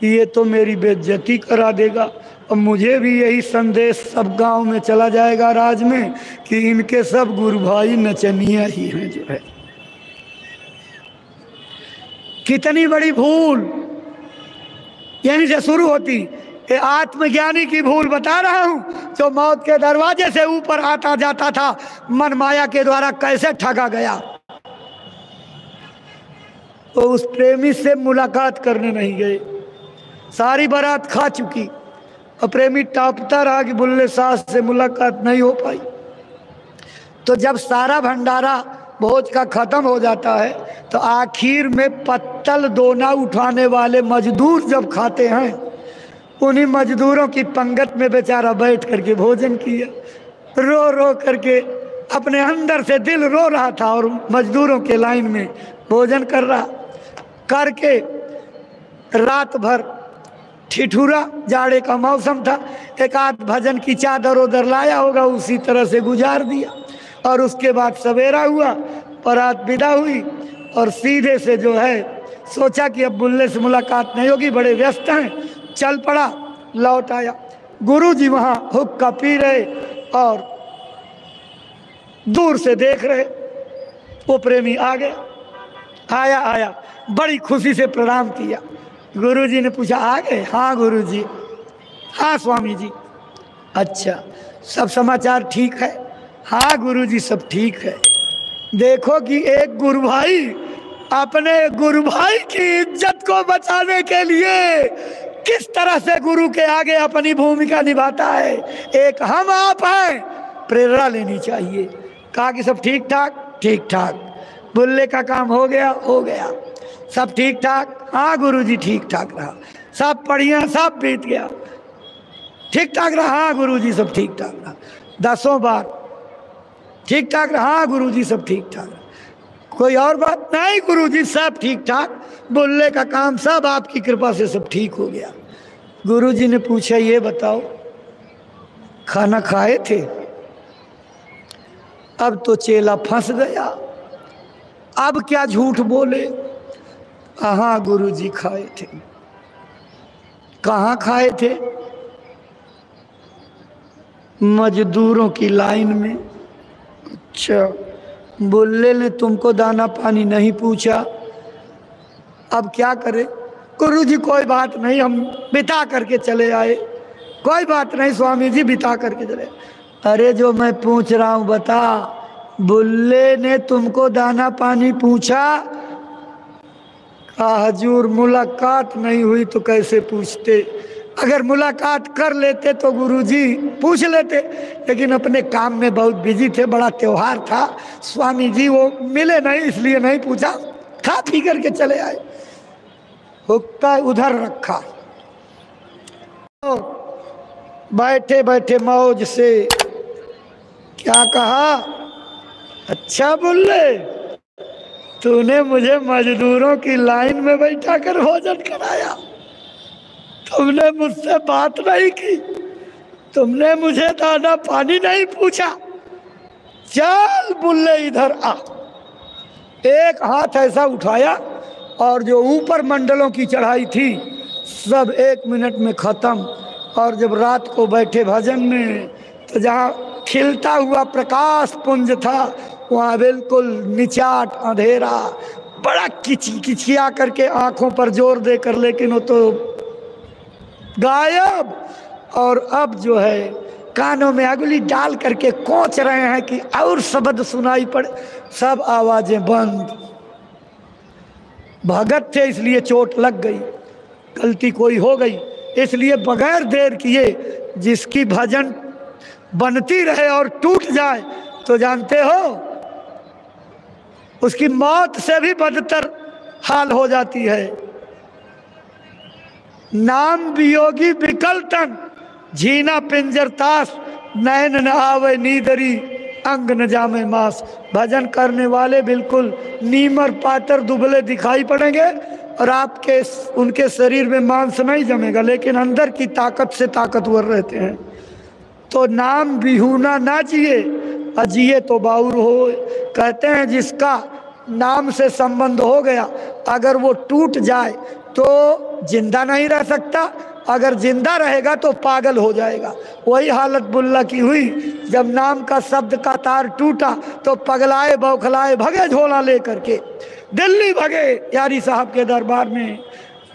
ये तो मेरी बेइज्जती करा देगा, और मुझे भी यही संदेश सब गांव में चला जाएगा राज में कि इनके सब गुरु भाई नचनिया ही हैं जो है। कितनी बड़ी भूल यहीं से शुरू होती। ये आत्मज्ञानी की भूल बता रहा हूं, जो मौत के दरवाजे से ऊपर आता जाता था, मन माया के द्वारा कैसे ठगा गया। तो उस प्रेमी से मुलाकात करने नहीं गए, सारी बारात खा चुकी, और प्रेमी टापता रहा कि बुल्ले शाह से मुलाकात नहीं हो पाई। तो जब सारा भंडारा भोज का खत्म हो जाता है, तो आखिर में पत्तल दोना उठाने वाले मजदूर जब खाते हैं, उन्हीं मजदूरों की पंगत में बेचारा बैठ करके भोजन किया, रो रो करके अपने अंदर से दिल रो रहा था, और मजदूरों के लाइन में भोजन कर रहा करके रात भर ठिठुरा, जाड़े का मौसम था, एक आध भजन की चादर उधर लाया होगा, उसी तरह से गुजार दिया। और उसके बाद सवेरा हुआ, बारात विदा हुई, और सीधे से जो है सोचा कि अब बुल्ले से मुलाकात नहीं होगी, बड़े व्यस्त हैं, चल पड़ा, लौट आया। गुरुजी वहाँ हुक्का पी रहे और दूर से देख रहे। वो प्रेमी आ गया, आया बड़ी खुशी से प्रणाम किया। गुरुजी ने पूछा आ गए? हाँ गुरुजी। हाँ स्वामी जी। अच्छा सब समाचार ठीक है? हाँ गुरुजी सब ठीक है। देखो कि एक गुरु भाई अपने गुरु भाई की इज्जत को बचाने के लिए किस तरह से गुरु के आगे अपनी भूमिका निभाता है। एक हम आप हैं, प्रेरणा लेनी चाहिए। कहा कि सब ठीक ठाक? ठीक ठाक। बुल्ले का काम हो गया? हो गया। सब ठीक ठाक? हाँ गुरुजी ठीक ठाक रहा। सब बढ़िया, सब बीत गया, ठीक ठाक रहा? हाँ गुरुजी सब ठीक ठाक रहा। 10 बार ठीक ठाक रहा? हाँ गुरुजी सब ठीक ठाक रहा। कोई और बात? नहीं गुरुजी सब ठीक ठाक, बुल्ले का काम सब आपकी कृपा से सब ठीक हो गया। गुरुजी ने पूछा ये बताओ खाना खाए थे? अब तो चेला फंस गया, अब क्या झूठ बोले। हाँ गुरुजी खाए थे। कहाँ खाए थे? मजदूरों की लाइन में। अच्छा, बुल्ले ने तुमको दाना पानी नहीं पूछा, अब क्या करे? गुरुजी कोई बात नहीं, हम बिता करके चले आए। कोई बात नहीं स्वामी जी, बिता करके चले। अरे जो मैं पूछ रहा हूँ बता, बुल्ले ने तुमको दाना पानी पूछा? कहा हजूर मुलाकात नहीं हुई तो कैसे पूछते, अगर मुलाकात कर लेते तो गुरुजी पूछ लेते, लेकिन अपने काम में बहुत बिजी थे, बड़ा त्योहार था, स्वामी जी वो मिले नहीं इसलिए नहीं पूछा, खा पी करके चले आए। हुक्का उधर रखा, तो बैठे बैठे मौज से क्या कहा, अच्छा बुल्ले तूने मुझे मजदूरों की लाइन में बैठा कर भोजन कराया, तुमने मुझसे बात नहीं की, तुमने मुझे दाना पानी नहीं पूछा, चल बुल्ले इधर आ। एक हाथ ऐसा उठाया और जो ऊपर मंडलों की चढ़ाई थी सब 1 मिनट में खत्म। और जब रात को बैठे भजन में तो जहाँ खिलता हुआ प्रकाश पुंज था, वहाँ बिल्कुल निचाट अंधेरा, बड़ा किचिया करके आंखों पर जोर देकर, लेकिन वो तो गायब। और अब जो है कानों में अगुली डाल करके कोच रहे हैं कि और शब्द सुनाई पड़े, सब आवाजें बंद। भगत थे इसलिए चोट लग गई, गलती कोई हो गई, इसलिए बगैर देर किए जिसकी भजन बनती रहे और टूट जाए तो जानते हो उसकी मौत से भी बदतर हाल हो जाती है। नाम वियोगी विकल तन, झीना पिंजर ताश, नैन न आवे नीदरी, अंग न जामे मांस। भजन करने वाले बिल्कुल नीमर पातर दुबले दिखाई पड़ेंगे और आपके उनके शरीर में मांस नहीं जमेगा, लेकिन अंदर की ताकत से ताकतवर रहते हैं। तो नाम बिहूना ना जिए, अजिए तो बाउर हो। कहते हैं जिसका नाम से संबंध हो गया, अगर वो टूट जाए तो जिंदा नहीं रह सकता, अगर जिंदा रहेगा तो पागल हो जाएगा। वही हालत बुल्ला की हुई, जब नाम का शब्द का तार टूटा तो पगलाए बौखलाए भगे झोला लेकर के, दिल्ली भगे यारी साहब के दरबार में।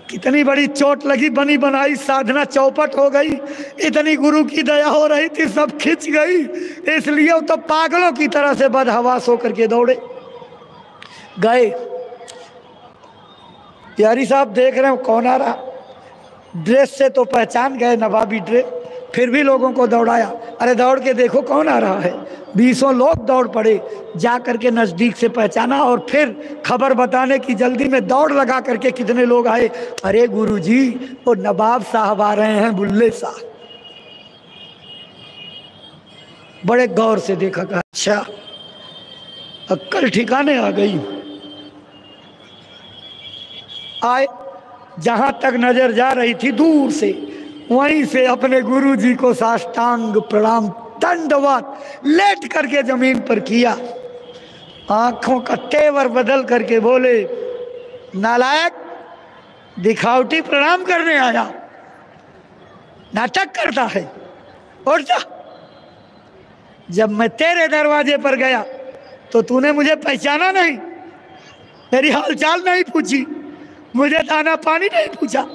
कितनी बड़ी चोट लगी, बनी बनाई साधना चौपट हो गई, इतनी गुरु की दया हो रही थी सब खिंच गई, इसलिए वो तो पागलों की तरह से बदहवास होकर के दौड़े गए। यारी साहब देख रहे हो कौन आ रहा, ड्रेस से तो पहचान गए नवाबी ड्रेस, फिर भी लोगों को दौड़ाया। अरे दौड़ के देखो कौन आ रहा है। 20 लोग दौड़ पड़े, जा करके नज़दीक से पहचाना और फिर खबर बताने की जल्दी में दौड़ लगा करके कितने लोग आए। अरे गुरुजी वो नवाब साहब आ रहे हैं, बुल्ले साहब। बड़े गौर से देखा, कहा अच्छा अक्ल ठिकाने आ गई। आए, जहां तक नजर जा रही थी दूर से, वहीं से अपने गुरुजी को साष्टांग प्रणाम दंडवत लेट करके जमीन पर किया। आंखों का तेवर बदल करके बोले, नालायक दिखावटी प्रणाम करने आया, नाटक करता है, उठ जा। जब मैं तेरे दरवाजे पर गया तो तूने मुझे पहचाना नहीं, मेरी हालचाल नहीं पूछी, मुझे दाना पानी नहीं पूछा,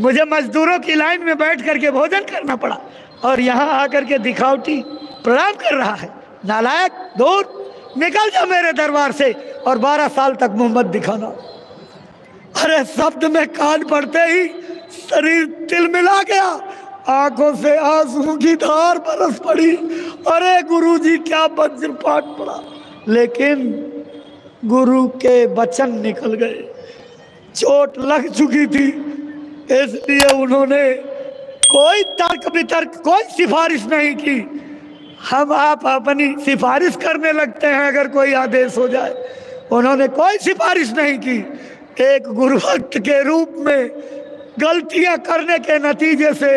मुझे मजदूरों की लाइन में बैठ करके भोजन करना पड़ा, और यहाँ आकर के दिखावटी प्रणाम कर रहा है। नालायक, दूर निकल जा मेरे दरबार से, और 12 साल तक मुंह मत दिखाना। अरे शब्द में कान पड़ते ही शरीर तिलमिला गया, आंखों से आंसू की धार बरस पड़ी। अरे गुरुजी क्या वज्रपात पड़ा, लेकिन गुरु के वचन निकल गए। चोट लग चुकी थी, इसलिए उन्होंने कोई तर्क वितर्क, कोई सिफारिश नहीं की। हम आप अपनी सिफारिश करने लगते हैं अगर कोई आदेश हो जाए, उन्होंने कोई सिफारिश नहीं की। एक गुरु भक्त के रूप में गलतियां करने के नतीजे से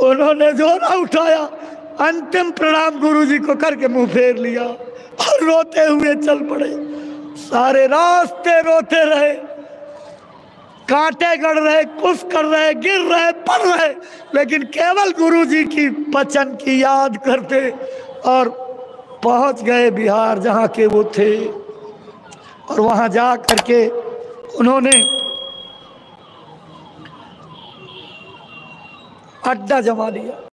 उन्होंने जोरा उठाया, अंतिम प्रणाम गुरुजी को करके मुंह फेर लिया और रोते हुए चल पड़े। सारे रास्ते रोते रहे, कांटे गड़ रहे, कुछ कर रहे, गिर रहे, पड़ रहे, लेकिन केवल गुरुजी की वचन की याद करते, और पहुंच गए बिहार जहां के वो थे। और वहां जा करके उन्होंने अड्डा जमा लिया।